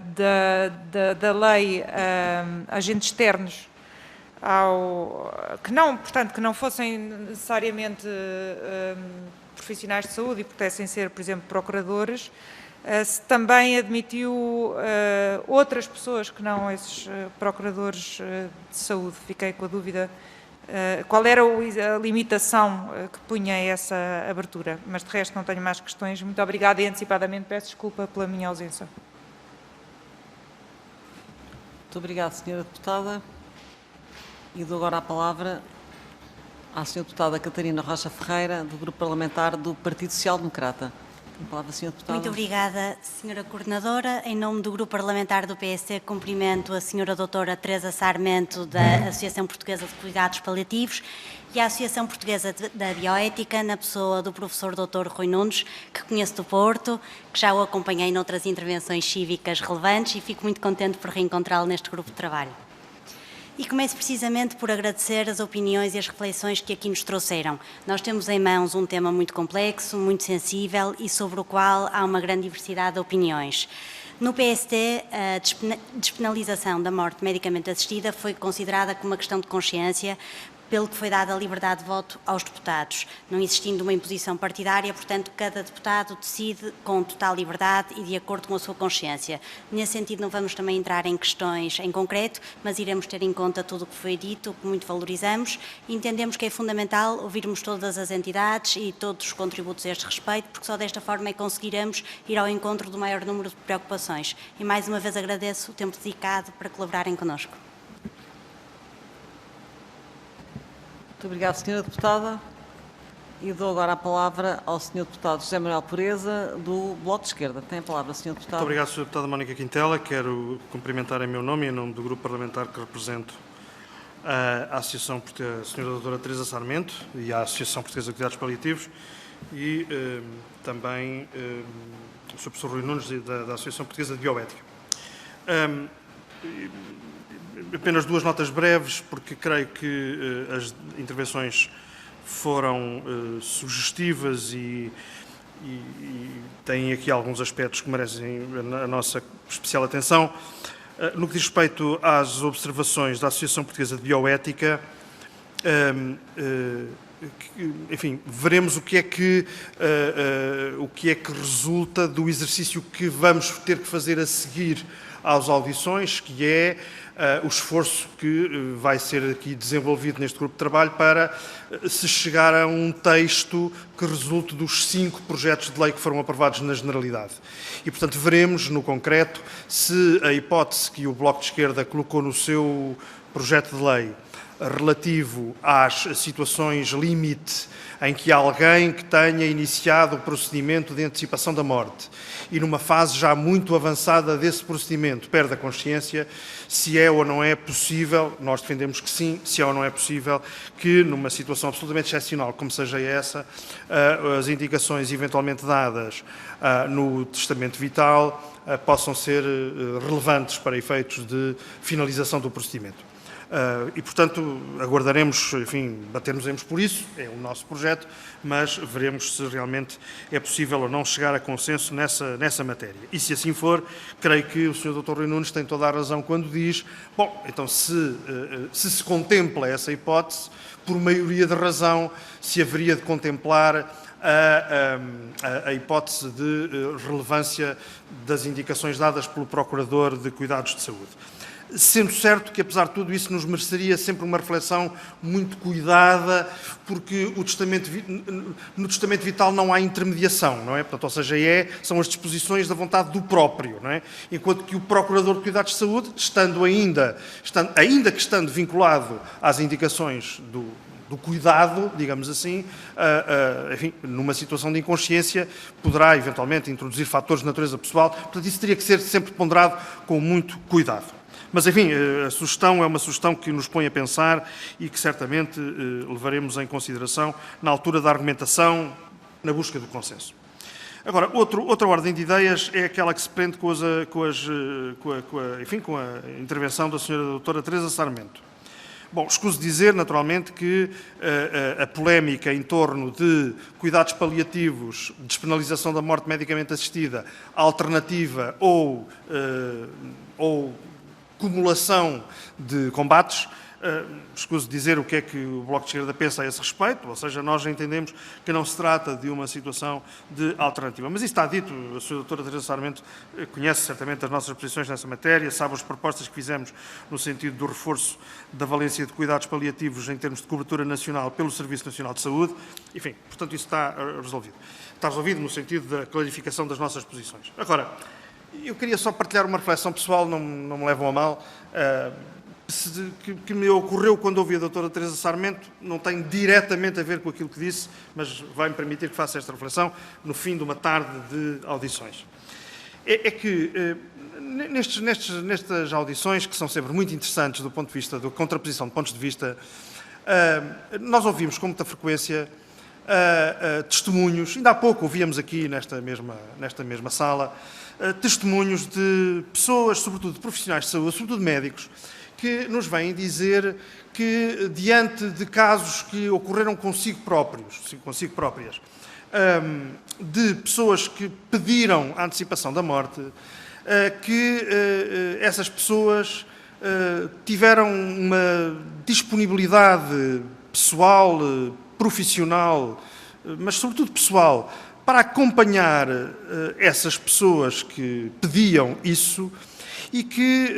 da lei a agentes externos, que não fossem necessariamente profissionais de saúde e pudessem ser, por exemplo, procuradores, se também admitiu outras pessoas que não esses procuradores de saúde. Fiquei com a dúvida qual era a limitação que punha essa abertura, mas de resto não tenho mais questões. Muito obrigada e antecipadamente peço desculpa pela minha ausência. Muito obrigada, Sra. Deputada. E dou agora a palavra à Sra. Deputada Catarina Rocha Ferreira, do Grupo Parlamentar do Partido Social Democrata. Muito obrigada, Sra. Coordenadora. Em nome do Grupo Parlamentar do PSD, cumprimento a Sra. Doutora Teresa Sarmento, da Associação Portuguesa de Cuidados Paliativos, e a Associação Portuguesa da Bioética, na pessoa do professor Dr. Rui Nunes, que conheço do Porto, que já o acompanhei noutras intervenções cívicas relevantes e fico muito contente por reencontrá-lo neste grupo de trabalho. E começo precisamente por agradecer as opiniões e as reflexões que aqui nos trouxeram. Nós temos em mãos um tema muito complexo, muito sensível e sobre o qual há uma grande diversidade de opiniões. No PSD, a despenalização da morte medicamente assistida foi considerada como uma questão de consciência, pelo que foi dada a liberdade de voto aos deputados, não existindo uma imposição partidária, portanto, cada deputado decide com total liberdade e de acordo com a sua consciência. Nesse sentido, não vamos também entrar em questões em concreto, mas iremos ter em conta tudo o que foi dito, que muito valorizamos, e entendemos que é fundamental ouvirmos todas as entidades e todos os contributos a este respeito, porque só desta forma é que conseguiremos ir ao encontro do maior número de preocupações. E mais uma vez agradeço o tempo dedicado para colaborarem connosco. Muito obrigada, Sra. Deputada. E dou agora a palavra ao Sr. Deputado José Manuel Pureza, do Bloco de Esquerda. Tem a palavra, Sr. Deputado. Muito obrigado, Sra. Deputada Mónica Quintela. Quero cumprimentar em meu nome e em nome do grupo parlamentar que represento a Associação Portuguesa, a Sra. Doutora Teresa Sarmento e a Associação Portuguesa de Cuidados Paliativos e também o Sr. Professor Rui Nunes da Associação Portuguesa de Bioética. Apenas duas notas breves, porque creio que as intervenções foram sugestivas e têm aqui alguns aspectos que merecem a nossa especial atenção. No que diz respeito às observações da Associação Portuguesa de Bioética, enfim, veremos o que é que resulta do exercício que vamos ter que fazer a seguir às audições, que é o esforço que vai ser aqui desenvolvido neste grupo de trabalho para se chegar a um texto que resulte dos 5 projetos de lei que foram aprovados na generalidade. E, portanto, veremos no concreto se a hipótese que o Bloco de Esquerda colocou no seu projeto de lei relativo às situações limite em que alguém que tenha iniciado o procedimento de antecipação da morte e numa fase já muito avançada desse procedimento perde a consciência, se é ou não é possível, nós defendemos que sim, se é ou não é possível que numa situação absolutamente excepcional como seja essa, as indicações eventualmente dadas no testamento vital possam ser relevantes para efeitos de finalização do procedimento. E, portanto, aguardaremos, enfim, batermos por isso, é o nosso projeto, mas veremos se realmente é possível ou não chegar a consenso nessa matéria. E, se assim for, creio que o Sr. Dr. Rui Nunes tem toda a razão quando diz, bom, então se contempla essa hipótese, por maioria de razão, se haveria de contemplar a hipótese de relevância das indicações dadas pelo Procurador de Cuidados de Saúde. Sendo certo que, apesar de tudo isso, nos mereceria sempre uma reflexão muito cuidada, porque no testamento vital não há intermediação, não é? Portanto, ou seja, são as disposições da vontade do próprio, não é? Enquanto que o Procurador de Cuidados de Saúde, ainda que estando vinculado às indicações do cuidado, digamos assim, enfim, numa situação de inconsciência, poderá eventualmente introduzir fatores de natureza pessoal. Portanto, isso teria que ser sempre ponderado com muito cuidado. Mas, enfim, a sugestão é uma sugestão que nos põe a pensar e que certamente levaremos em consideração na altura da argumentação, na busca do consenso. Agora, outra ordem de ideias é aquela que se prende com a intervenção da Sra. Doutora Teresa Sarmento. Bom, escuso dizer, naturalmente, que a polémica em torno de cuidados paliativos, despenalização da morte medicamente assistida, alternativa ou cumulação de combates, escuso dizer o que é que o Bloco de Esquerda pensa a esse respeito, ou seja, nós entendemos que não se trata de uma situação de alternativa. Mas isso está dito, a Sra. Doutora Teresa Sarmento conhece certamente as nossas posições nessa matéria, sabe as propostas que fizemos no sentido do reforço da valência de cuidados paliativos em termos de cobertura nacional pelo Serviço Nacional de Saúde, enfim, portanto isso está resolvido. Está resolvido no sentido da clarificação das nossas posições. Agora, eu queria só partilhar uma reflexão pessoal, não me levam a mal, que me ocorreu quando ouvi a doutora Teresa Sarmento, não tem diretamente a ver com aquilo que disse, mas vai-me permitir que faça esta reflexão no fim de uma tarde de audições. É que nestas audições, que são sempre muito interessantes do ponto de vista da contraposição de pontos de vista, nós ouvimos com muita frequência testemunhos, ainda há pouco ouvíamos aqui nesta mesma sala, testemunhos de pessoas, sobretudo de profissionais de saúde, sobretudo médicos, que nos vêm dizer que, diante de casos que ocorreram consigo próprias, de pessoas que pediram a antecipação da morte, que essas pessoas tiveram uma disponibilidade pessoal, profissional, mas sobretudo pessoal, para acompanhar essas pessoas que pediam isso e que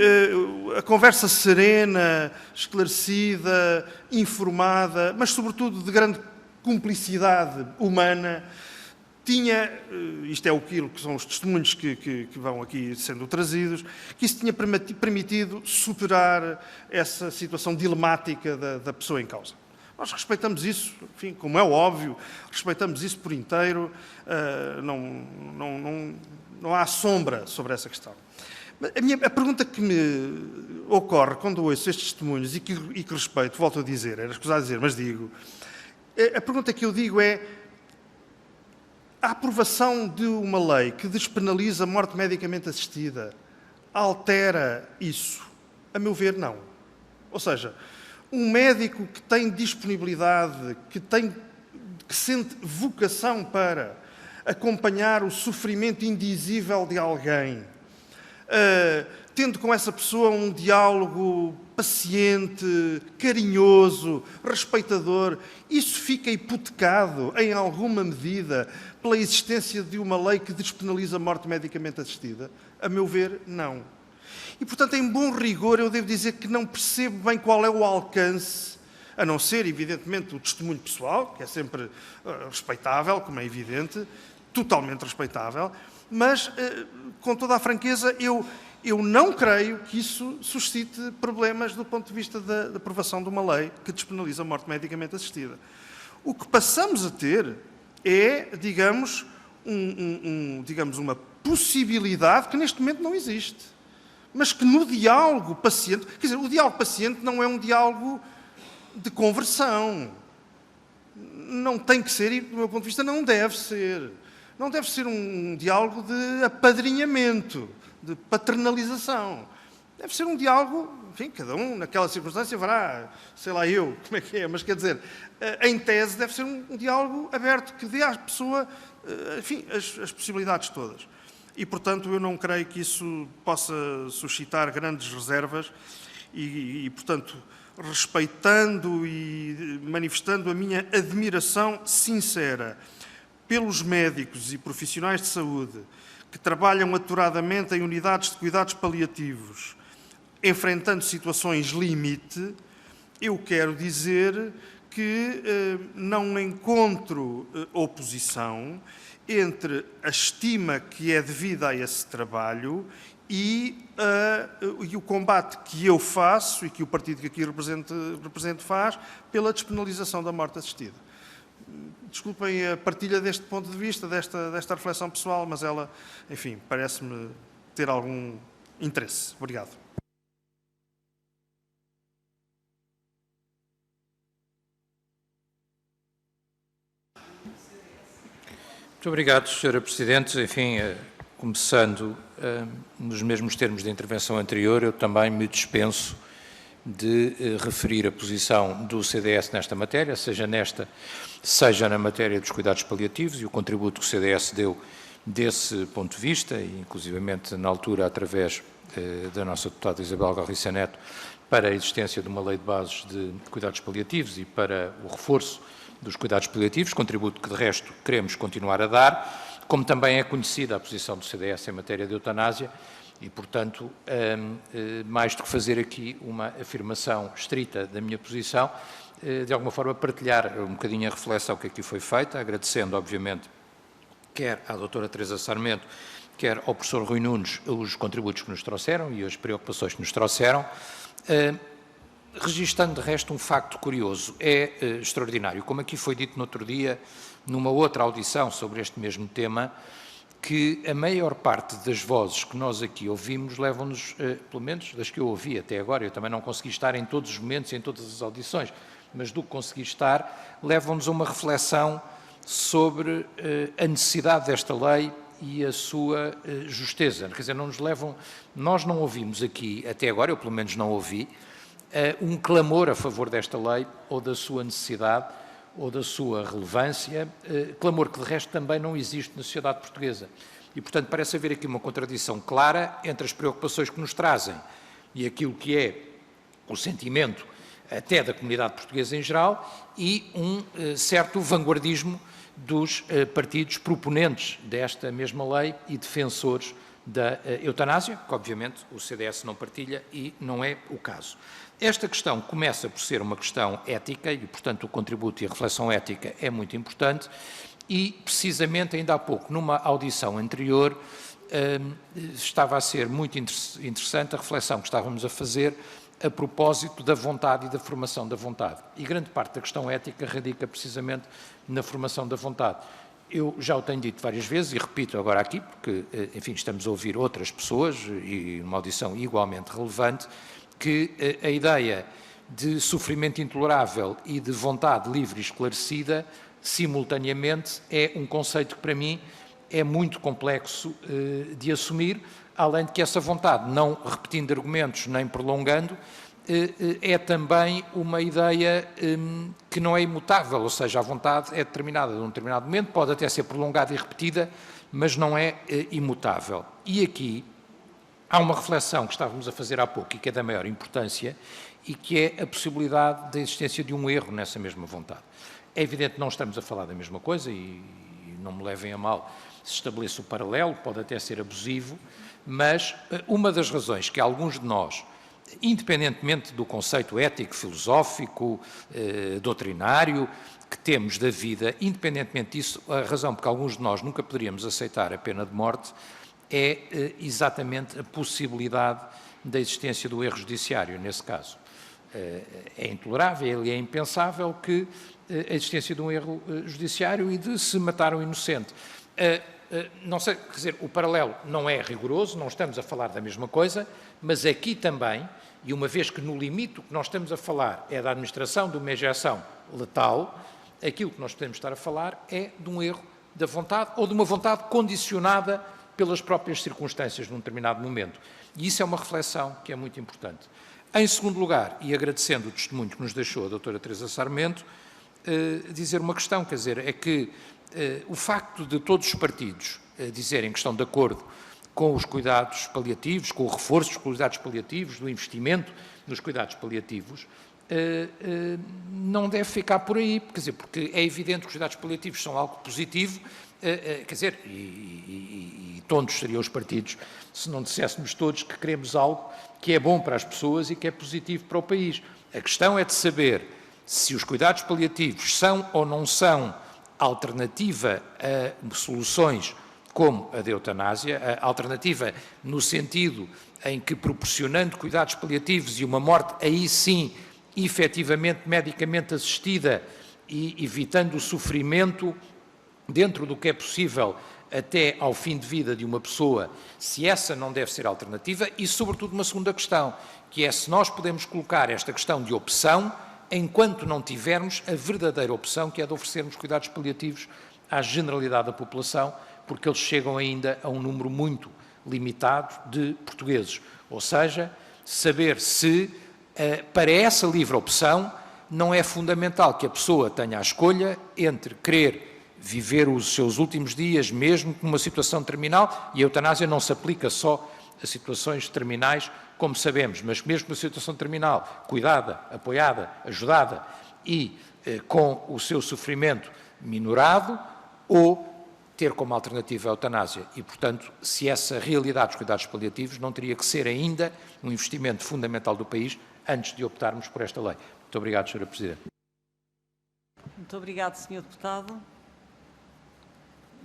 a conversa serena, esclarecida, informada, mas sobretudo de grande cumplicidade humana, tinha, isto é aquilo que são os testemunhos que vão aqui sendo trazidos, que isso tinha permitido superar essa situação dilemática da pessoa em causa. Nós respeitamos isso, enfim, como é óbvio, respeitamos isso por inteiro, não há sombra sobre essa questão. A pergunta que me ocorre quando ouço estes testemunhos e que respeito, volto a dizer, era escusado dizer, mas digo, a pergunta que eu digo é: a aprovação de uma lei que despenaliza a morte medicamente assistida altera isso? A meu ver, não. Ou seja, um médico que tem disponibilidade, que sente vocação para acompanhar o sofrimento indizível de alguém, tendo com essa pessoa um diálogo paciente, carinhoso, respeitador, isso fica hipotecado, em alguma medida, pela existência de uma lei que despenaliza a morte medicamente assistida? A meu ver, não. E, portanto, em bom rigor, eu devo dizer que não percebo bem qual é o alcance, a não ser, evidentemente, o testemunho pessoal, que é sempre respeitável, como é evidente, totalmente respeitável, mas, com toda a franqueza, eu não creio que isso suscite problemas do ponto de vista da aprovação de uma lei que despenaliza a morte medicamente assistida. O que passamos a ter é, digamos, uma possibilidade que neste momento não existe, mas que no diálogo paciente... Quer dizer, o diálogo paciente não é um diálogo de conversão. Não tem que ser, e do meu ponto de vista não deve ser. Não deve ser um diálogo de apadrinhamento, de paternalização. Deve ser um diálogo, enfim, cada um naquela circunstância verá, sei lá eu, como é que é, mas quer dizer, em tese deve ser um diálogo aberto, que dê à pessoa, enfim, as possibilidades todas. E, portanto, eu não creio que isso possa suscitar grandes reservas e, portanto, respeitando e manifestando a minha admiração sincera pelos médicos e profissionais de saúde que trabalham aturadamente em unidades de cuidados paliativos, enfrentando situações limite, eu quero dizer que não encontro oposição entre a estima que é devida a esse trabalho e o combate que eu faço e que o partido que aqui represento faz pela despenalização da morte assistida. Desculpem a partilha deste ponto de vista, desta reflexão pessoal, mas ela, enfim, parece-me ter algum interesse. Obrigado. Muito obrigado, Sra. Presidente. Enfim, começando nos mesmos termos de intervenção anterior, eu também me dispenso de referir a posição do CDS nesta matéria, seja na matéria dos cuidados paliativos e o contributo que o CDS deu desse ponto de vista, e inclusivamente na altura através da nossa deputada Isabel Galriça Neto, para a existência de uma lei de bases de cuidados paliativos e para o reforço dos cuidados paliativos, contributo que de resto queremos continuar a dar, como também é conhecida a posição do CDS em matéria de eutanásia e, portanto, mais do que fazer aqui uma afirmação estrita da minha posição, de alguma forma partilhar um bocadinho a reflexão que aqui foi feita, agradecendo, obviamente, quer à doutora Teresa Sarmento, quer ao professor Rui Nunes, os contributos que nos trouxeram e as preocupações que nos trouxeram, registando de resto um facto curioso, é extraordinário, como aqui foi dito no outro dia, numa outra audição sobre este mesmo tema, que a maior parte das vozes que nós aqui ouvimos levam-nos, pelo menos das que eu ouvi até agora, eu também não consegui estar em todos os momentos, em todas as audições, mas do que consegui estar, levam-nos a uma reflexão sobre a necessidade desta lei e a sua justeza. Quer dizer, não nos levam, nós não ouvimos aqui, até agora, eu pelo menos não ouvi, um clamor a favor desta lei ou da sua necessidade ou da sua relevância, clamor que de resto também não existe na sociedade portuguesa. E, portanto, parece haver aqui uma contradição clara entre as preocupações que nos trazem e aquilo que é o sentimento até da comunidade portuguesa em geral e um certo vanguardismo dos partidos proponentes desta mesma lei e defensores da eutanásia, que obviamente o CDS não partilha e não é o caso. Esta questão começa por ser uma questão ética e, portanto, o contributo e a reflexão ética é muito importante e, precisamente, ainda há pouco, numa audição anterior, estava a ser muito interessante a reflexão que estávamos a fazer a propósito da vontade e da formação da vontade. E grande parte da questão ética radica precisamente na formação da vontade. Eu já o tenho dito várias vezes e repito agora aqui, porque, enfim, estamos a ouvir outras pessoas e uma audição igualmente relevante, que a ideia de sofrimento intolerável e de vontade livre e esclarecida, simultaneamente, é um conceito que, para mim, é muito complexo de assumir, além de que essa vontade, não repetindo argumentos nem prolongando, é também uma ideia que não é imutável, ou seja, a vontade é determinada num determinado momento, pode até ser prolongada e repetida, mas não é imutável. E aqui há uma reflexão que estávamos a fazer há pouco e que é da maior importância e que é a possibilidade da existência de um erro nessa mesma vontade. É evidente que não estamos a falar da mesma coisa e não me levem a mal se estabeleço o paralelo, pode até ser abusivo, mas uma das razões que alguns de nós, independentemente do conceito ético, filosófico, doutrinário que temos da vida, independentemente disso, a razão por que alguns de nós nunca poderíamos aceitar a pena de morte é exatamente a possibilidade da existência do erro judiciário, nesse caso. É intolerável e é impensável que a existência de um erro judiciário e de se matar um inocente. Não sei, quer dizer, o paralelo não é rigoroso, não estamos a falar da mesma coisa, mas aqui também, e uma vez que no limite o que nós estamos a falar é da administração de uma injeção letal, aquilo que nós podemos estar a falar é de um erro da vontade ou de uma vontade condicionada pelas próprias circunstâncias num determinado momento. E isso é uma reflexão que é muito importante. Em segundo lugar, e agradecendo o testemunho que nos deixou a doutora Teresa Sarmento, dizer uma questão, quer dizer, é que o facto de todos os partidos dizerem que estão de acordo com os cuidados paliativos, com o reforço dos cuidados paliativos, do investimento nos cuidados paliativos, não deve ficar por aí, quer dizer, porque é evidente que os cuidados paliativos são algo positivo, quer dizer, e tontos seriam os partidos se não disséssemos todos que queremos algo que é bom para as pessoas e que é positivo para o país. A questão é de saber se os cuidados paliativos são ou não são alternativa a soluções como a da eutanásia, a alternativa no sentido em que, proporcionando cuidados paliativos e uma morte aí sim, efetivamente medicamente assistida e evitando o sofrimento dentro do que é possível até ao fim de vida de uma pessoa, se essa não deve ser alternativa, e sobretudo uma segunda questão, que é se nós podemos colocar esta questão de opção enquanto não tivermos a verdadeira opção, que é de oferecermos cuidados paliativos à generalidade da população, porque eles chegam ainda a um número muito limitado de portugueses. Ou seja, saber se, para essa livre opção, não é fundamental que a pessoa tenha a escolha entre querer viver os seus últimos dias, mesmo numa situação terminal, e a eutanásia não se aplica só a situações terminais, como sabemos, mas mesmo numa situação terminal, cuidada, apoiada, ajudada e com o seu sofrimento minorado, ou ter como alternativa a eutanásia. E, portanto, se essa realidade dos cuidados paliativos não teria que ser ainda um investimento fundamental do país antes de optarmos por esta lei. Muito obrigado, Sra. Presidente. Muito obrigado, Sr. Deputado.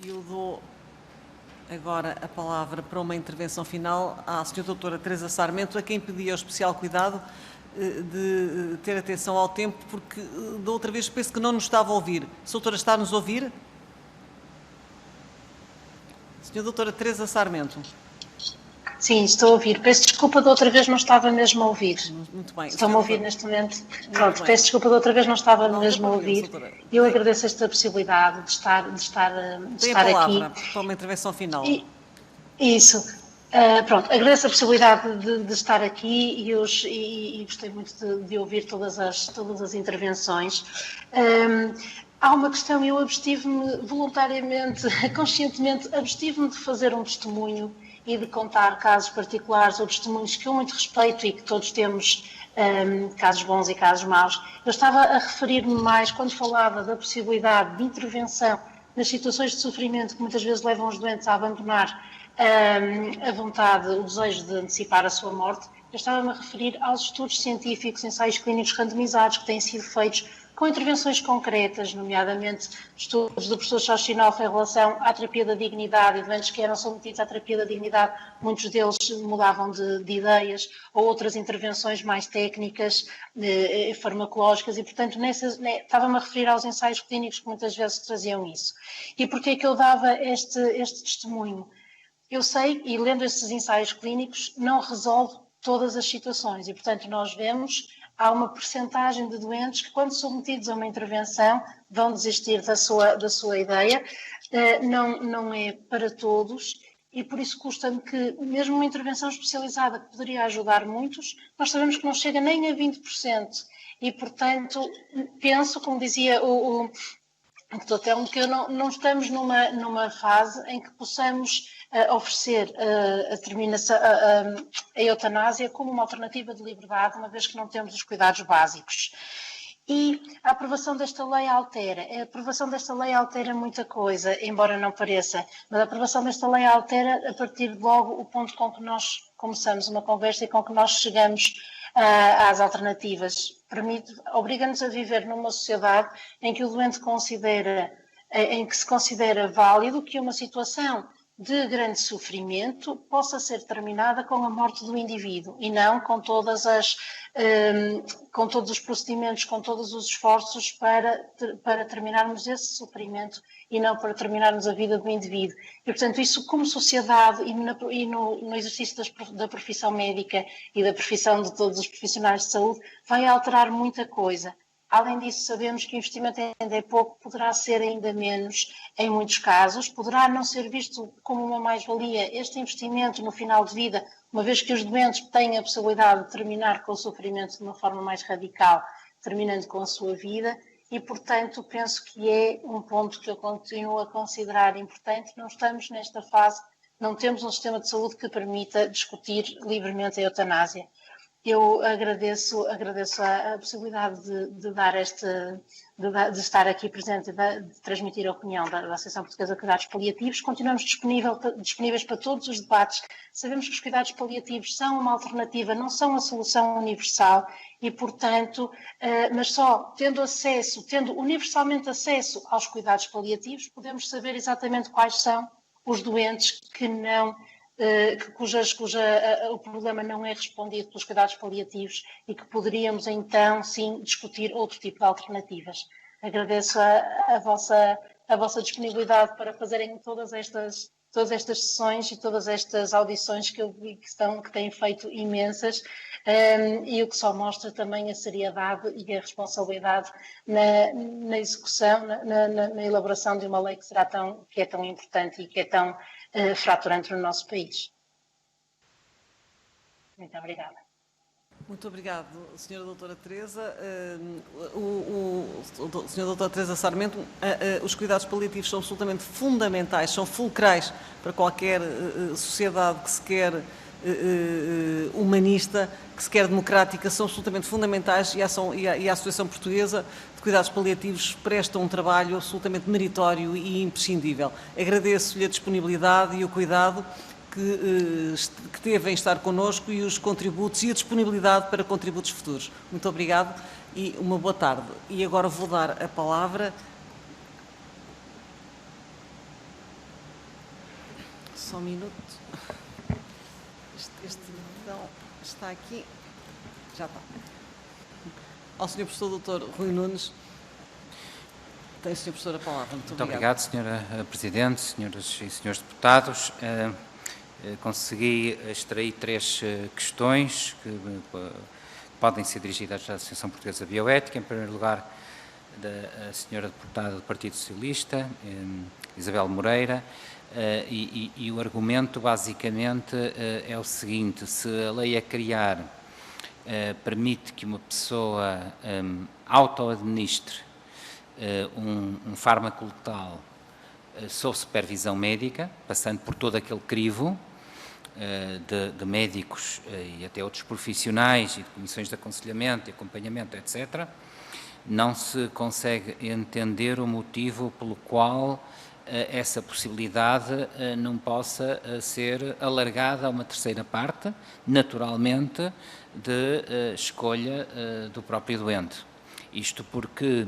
Eu dou agora a palavra para uma intervenção final à Sra. Doutora Teresa Sarmento, a quem pedi o especial cuidado de ter atenção ao tempo, porque da outra vez penso que não nos estava a ouvir. A doutora está a nos ouvir? Sra. Doutora Teresa Sarmento. Sim, estou a ouvir. Peço desculpa, da outra vez não estava mesmo a ouvir. Muito bem. Estão-me a ouvir neste momento? Pronto, peço desculpa, da outra vez não estava mesmo a ouvir. Eu agradeço esta possibilidade de estar Tem a palavra aqui. para uma intervenção final. Isso. Pronto, agradeço a possibilidade de estar aqui e gostei muito de ouvir todas as intervenções. Há uma questão, eu abstive-me voluntariamente, conscientemente, abstive-me de fazer um testemunho e de contar casos particulares ou testemunhos que eu muito respeito e que todos temos, casos bons e casos maus. Eu estava a referir-me mais, quando falava da possibilidade de intervenção nas situações de sofrimento que muitas vezes levam os doentes a abandonar a vontade, o desejo de antecipar a sua morte, eu estava-me a referir aos estudos científicos, ensaios clínicos randomizados que têm sido feitos com intervenções concretas, nomeadamente estudos do professor Jorge Sinoff em relação à terapia da dignidade, e doentes que eram submetidos à terapia da dignidade, muitos deles mudavam de ideias, ou outras intervenções mais técnicas, farmacológicas, e portanto estava-me a referir aos ensaios clínicos que muitas vezes traziam isso. E porquê é que eu dava este testemunho? Eu sei, e lendo estes ensaios clínicos, não resolve todas as situações, e portanto nós vemos há uma percentagem de doentes que, quando submetidos a uma intervenção, vão desistir da sua ideia. Não é para todos e por isso custa-me que, mesmo uma intervenção especializada que poderia ajudar muitos, nós sabemos que não chega nem a 20%. E, portanto, penso, como dizia o Dr. Telmo, que não estamos numa fase em que possamos oferecer a eutanásia como uma alternativa de liberdade, uma vez que não temos os cuidados básicos. E a aprovação desta lei altera muita coisa, embora não pareça, mas a aprovação desta lei altera a partir de logo o ponto com que nós começamos uma conversa e com que nós chegamos às alternativas. Obriga-nos a viver numa sociedade em que o doente em que se considera válido que uma situação de grande sofrimento possa ser terminada com a morte do indivíduo e não com todos os procedimentos, com todos os esforços para terminarmos esse sofrimento e não para terminarmos a vida do indivíduo. E, portanto, isso como sociedade e no exercício da profissão médica e da profissão de todos os profissionais de saúde vai alterar muita coisa. Além disso, sabemos que o investimento ainda é pouco, poderá ser ainda menos em muitos casos, poderá não ser visto como uma mais-valia este investimento no final de vida, uma vez que os doentes têm a possibilidade de terminar com o sofrimento de uma forma mais radical, terminando com a sua vida, e, portanto, penso que é um ponto que eu continuo a considerar importante. Não estamos nesta fase, não temos um sistema de saúde que permita discutir livremente a eutanásia. Eu agradeço a possibilidade de estar aqui presente e de transmitir a opinião da Associação Portuguesa de Cuidados Paliativos. Continuamos disponíveis para todos os debates. Sabemos que os cuidados paliativos são uma alternativa, não são a solução universal e, portanto, mas só tendo universalmente acesso aos cuidados paliativos, podemos saber exatamente quais são os doentes o problema não é respondido pelos cuidados paliativos e que poderíamos então sim discutir outro tipo de alternativas. Agradeço a vossa disponibilidade para fazerem todas estas sessões e todas estas audições que eu vi que têm feito imensas, e o que só mostra também a seriedade e a responsabilidade na execução, na elaboração de uma lei que é tão importante e que é tão fraturante no nosso país. Muito obrigada. Muito obrigado, Sra. Doutora Teresa. Sra. Doutora Teresa Sarmento, os cuidados paliativos são absolutamente fundamentais, são fulcrais para qualquer sociedade que se quer humanista, que se quer democrática, são absolutamente fundamentais e a Associação Portuguesa de Cuidados Paliativos presta um trabalho absolutamente meritório e imprescindível. Agradeço-lhe a disponibilidade e o cuidado que teve em estar connosco e os contributos e a disponibilidade para contributos futuros. Muito obrigado e uma boa tarde. E agora vou dar a palavra. Só um minuto. Este botão está aqui. Já está. Ao Sr. Professor Dr. Rui Nunes. Tem o Sr. Professor a palavra. Muito obrigado, Sra. Presidente, senhoras e senhores deputados. Consegui extrair 3 questões que podem ser dirigidas à Associação Portuguesa de Bioética. Em primeiro lugar, da senhora deputada do Partido Socialista, Isabel Moreira, e o argumento basicamente é o seguinte: se a lei a criar permite que uma pessoa auto-administre um fármaco letal sob supervisão médica, passando por todo aquele crivo de médicos e até outros profissionais e de comissões de aconselhamento e acompanhamento, etc., não se consegue entender o motivo pelo qual essa possibilidade não possa ser alargada a uma terceira parte, naturalmente, de escolha do próprio doente. Isto porque,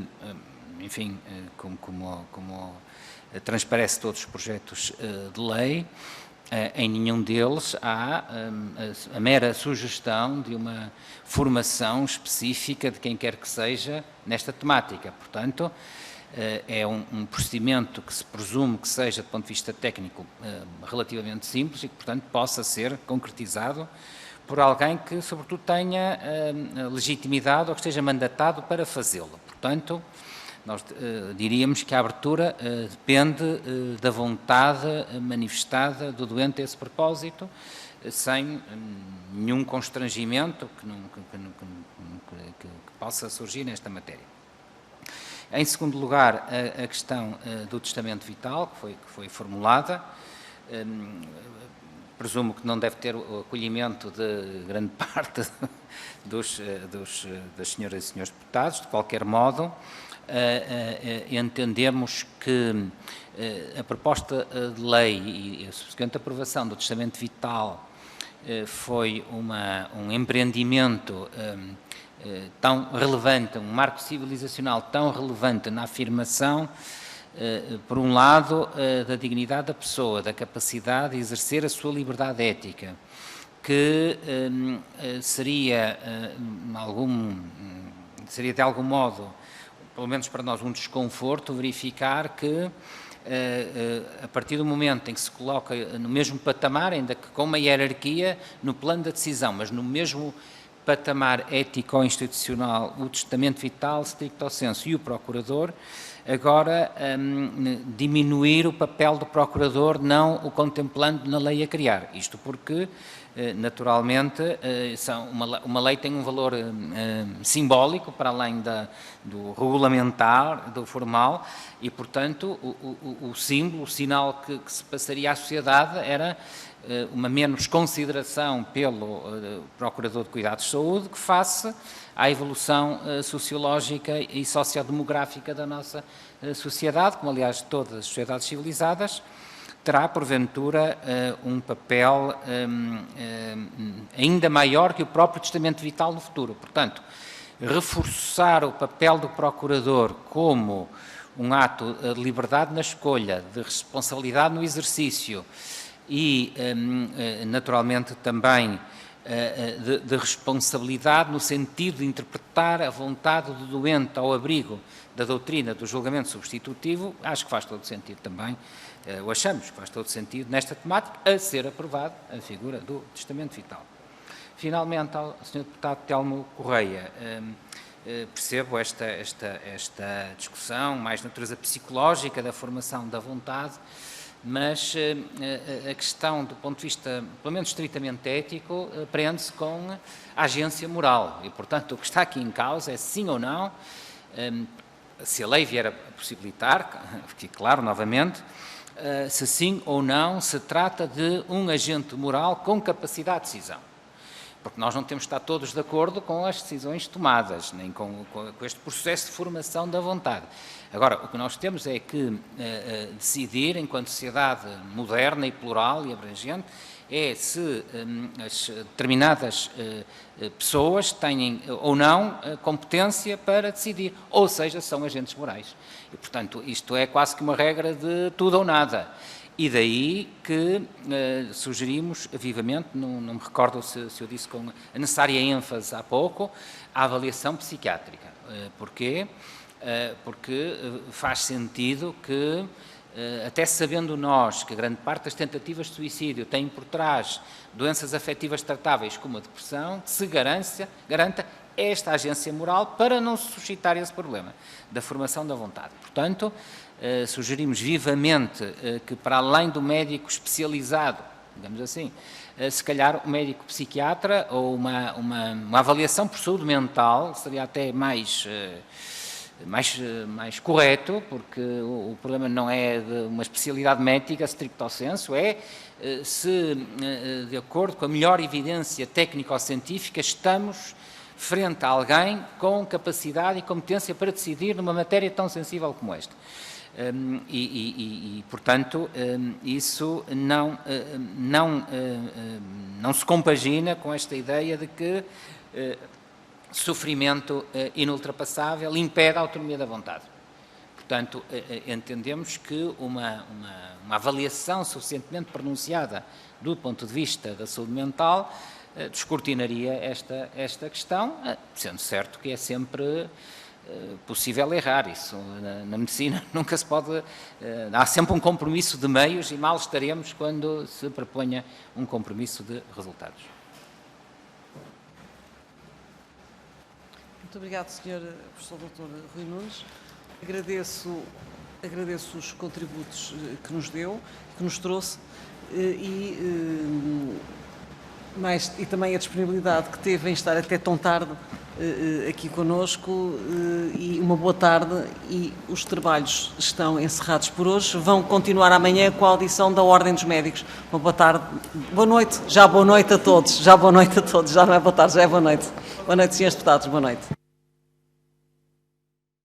enfim, como transparece todos os projetos de lei, em nenhum deles há a mera sugestão de uma formação específica de quem quer que seja nesta temática. Portanto, é um procedimento que se presume que seja, do ponto de vista técnico, relativamente simples e que, portanto, possa ser concretizado por alguém que, sobretudo, tenha legitimidade ou que esteja mandatado para fazê-lo. Portanto, Nós diríamos que a abertura depende da vontade manifestada do doente a esse propósito, sem nenhum constrangimento que possa surgir nesta matéria. Em segundo lugar, a questão do testamento vital, que foi formulada, presumo que não deve ter o acolhimento de grande parte das senhoras e senhores deputados. De qualquer modo, entendemos que a proposta de lei e a subsequente aprovação do testamento vital foi um empreendimento tão relevante, um marco civilizacional tão relevante na afirmação, por um lado, da dignidade da pessoa, da capacidade de exercer a sua liberdade ética, que seria de algum modo, pelo menos para nós, um desconforto verificar que, a partir do momento em que se coloca no mesmo patamar, ainda que com uma hierarquia no plano da decisão, mas no mesmo patamar ético-institucional, o testamento vital, stricto sensu, e o procurador, agora diminuir o papel do procurador, não o contemplando na lei a criar. Isto porque, naturalmente, uma lei tem um valor simbólico para além do regulamentar, do formal, e, portanto, o símbolo, o sinal que se passaria à sociedade era uma menos consideração pelo Procurador de Cuidados de Saúde que face à evolução sociológica e sociodemográfica da nossa sociedade, como aliás todas as sociedades civilizadas, terá porventura um papel ainda maior que o próprio testamento vital no futuro. Portanto, reforçar o papel do Procurador como um ato de liberdade na escolha, de responsabilidade no exercício e, naturalmente, também de responsabilidade no sentido de interpretar a vontade do doente ao abrigo da doutrina do julgamento substitutivo, acho que faz todo sentido também, ou achamos que faz todo sentido nesta temática, a ser aprovada a figura do testamento vital. Finalmente, ao Sr. Deputado Telmo Correia, percebo esta discussão mais de natureza psicológica da formação da vontade, mas a questão, do ponto de vista, pelo menos estritamente ético, prende-se com a agência moral. E, portanto, o que está aqui em causa é sim ou não, se a lei vier a possibilitar, fique claro novamente, se sim ou não se trata de um agente moral com capacidade de decisão. Porque nós não temos de estar todos de acordo com as decisões tomadas, nem com este processo de formação da vontade. Agora, o que nós temos é que decidir, enquanto sociedade moderna e plural e abrangente, é se as determinadas pessoas têm ou não competência para decidir, ou seja, são agentes morais. E, portanto, isto é quase que uma regra de tudo ou nada. E daí que sugerimos vivamente, não me recordo se eu disse com a necessária ênfase há pouco, a avaliação psiquiátrica. Porquê? Porque faz sentido que, até sabendo nós que grande parte das tentativas de suicídio têm por trás doenças afetivas tratáveis como a depressão, se garanta esta agência moral para não suscitar esse problema da formação da vontade. Portanto, sugerimos vivamente que, para além do médico especializado, digamos assim, se calhar o médico psiquiatra ou uma avaliação por saúde mental seria até mais correto, porque o problema não é de uma especialidade médica, stricto sensu, é se, de acordo com a melhor evidência técnico-científica, estamos frente a alguém com capacidade e competência para decidir numa matéria tão sensível como esta. Portanto, isso não se compagina com esta ideia de que sofrimento inultrapassável impede a autonomia da vontade. Portanto, entendemos que uma avaliação suficientemente pronunciada do ponto de vista da saúde mental descortinaria esta questão, sendo certo que é sempre possível errar. Isso na medicina nunca se pode, há sempre um compromisso de meios e mal estaremos quando se proponha um compromisso de resultados. Muito obrigado, Sr. Professor Dr. Rui Nunes. Agradeço os contributos que nos deu, que nos trouxe e também a disponibilidade que teve em estar até tão tarde aqui connosco e uma boa tarde, e os trabalhos estão encerrados por hoje, vão continuar amanhã com a audição da Ordem dos Médicos. Uma boa tarde, boa noite a todos, já não é boa tarde, já é boa noite. Boa noite, senhores deputados, boa noite.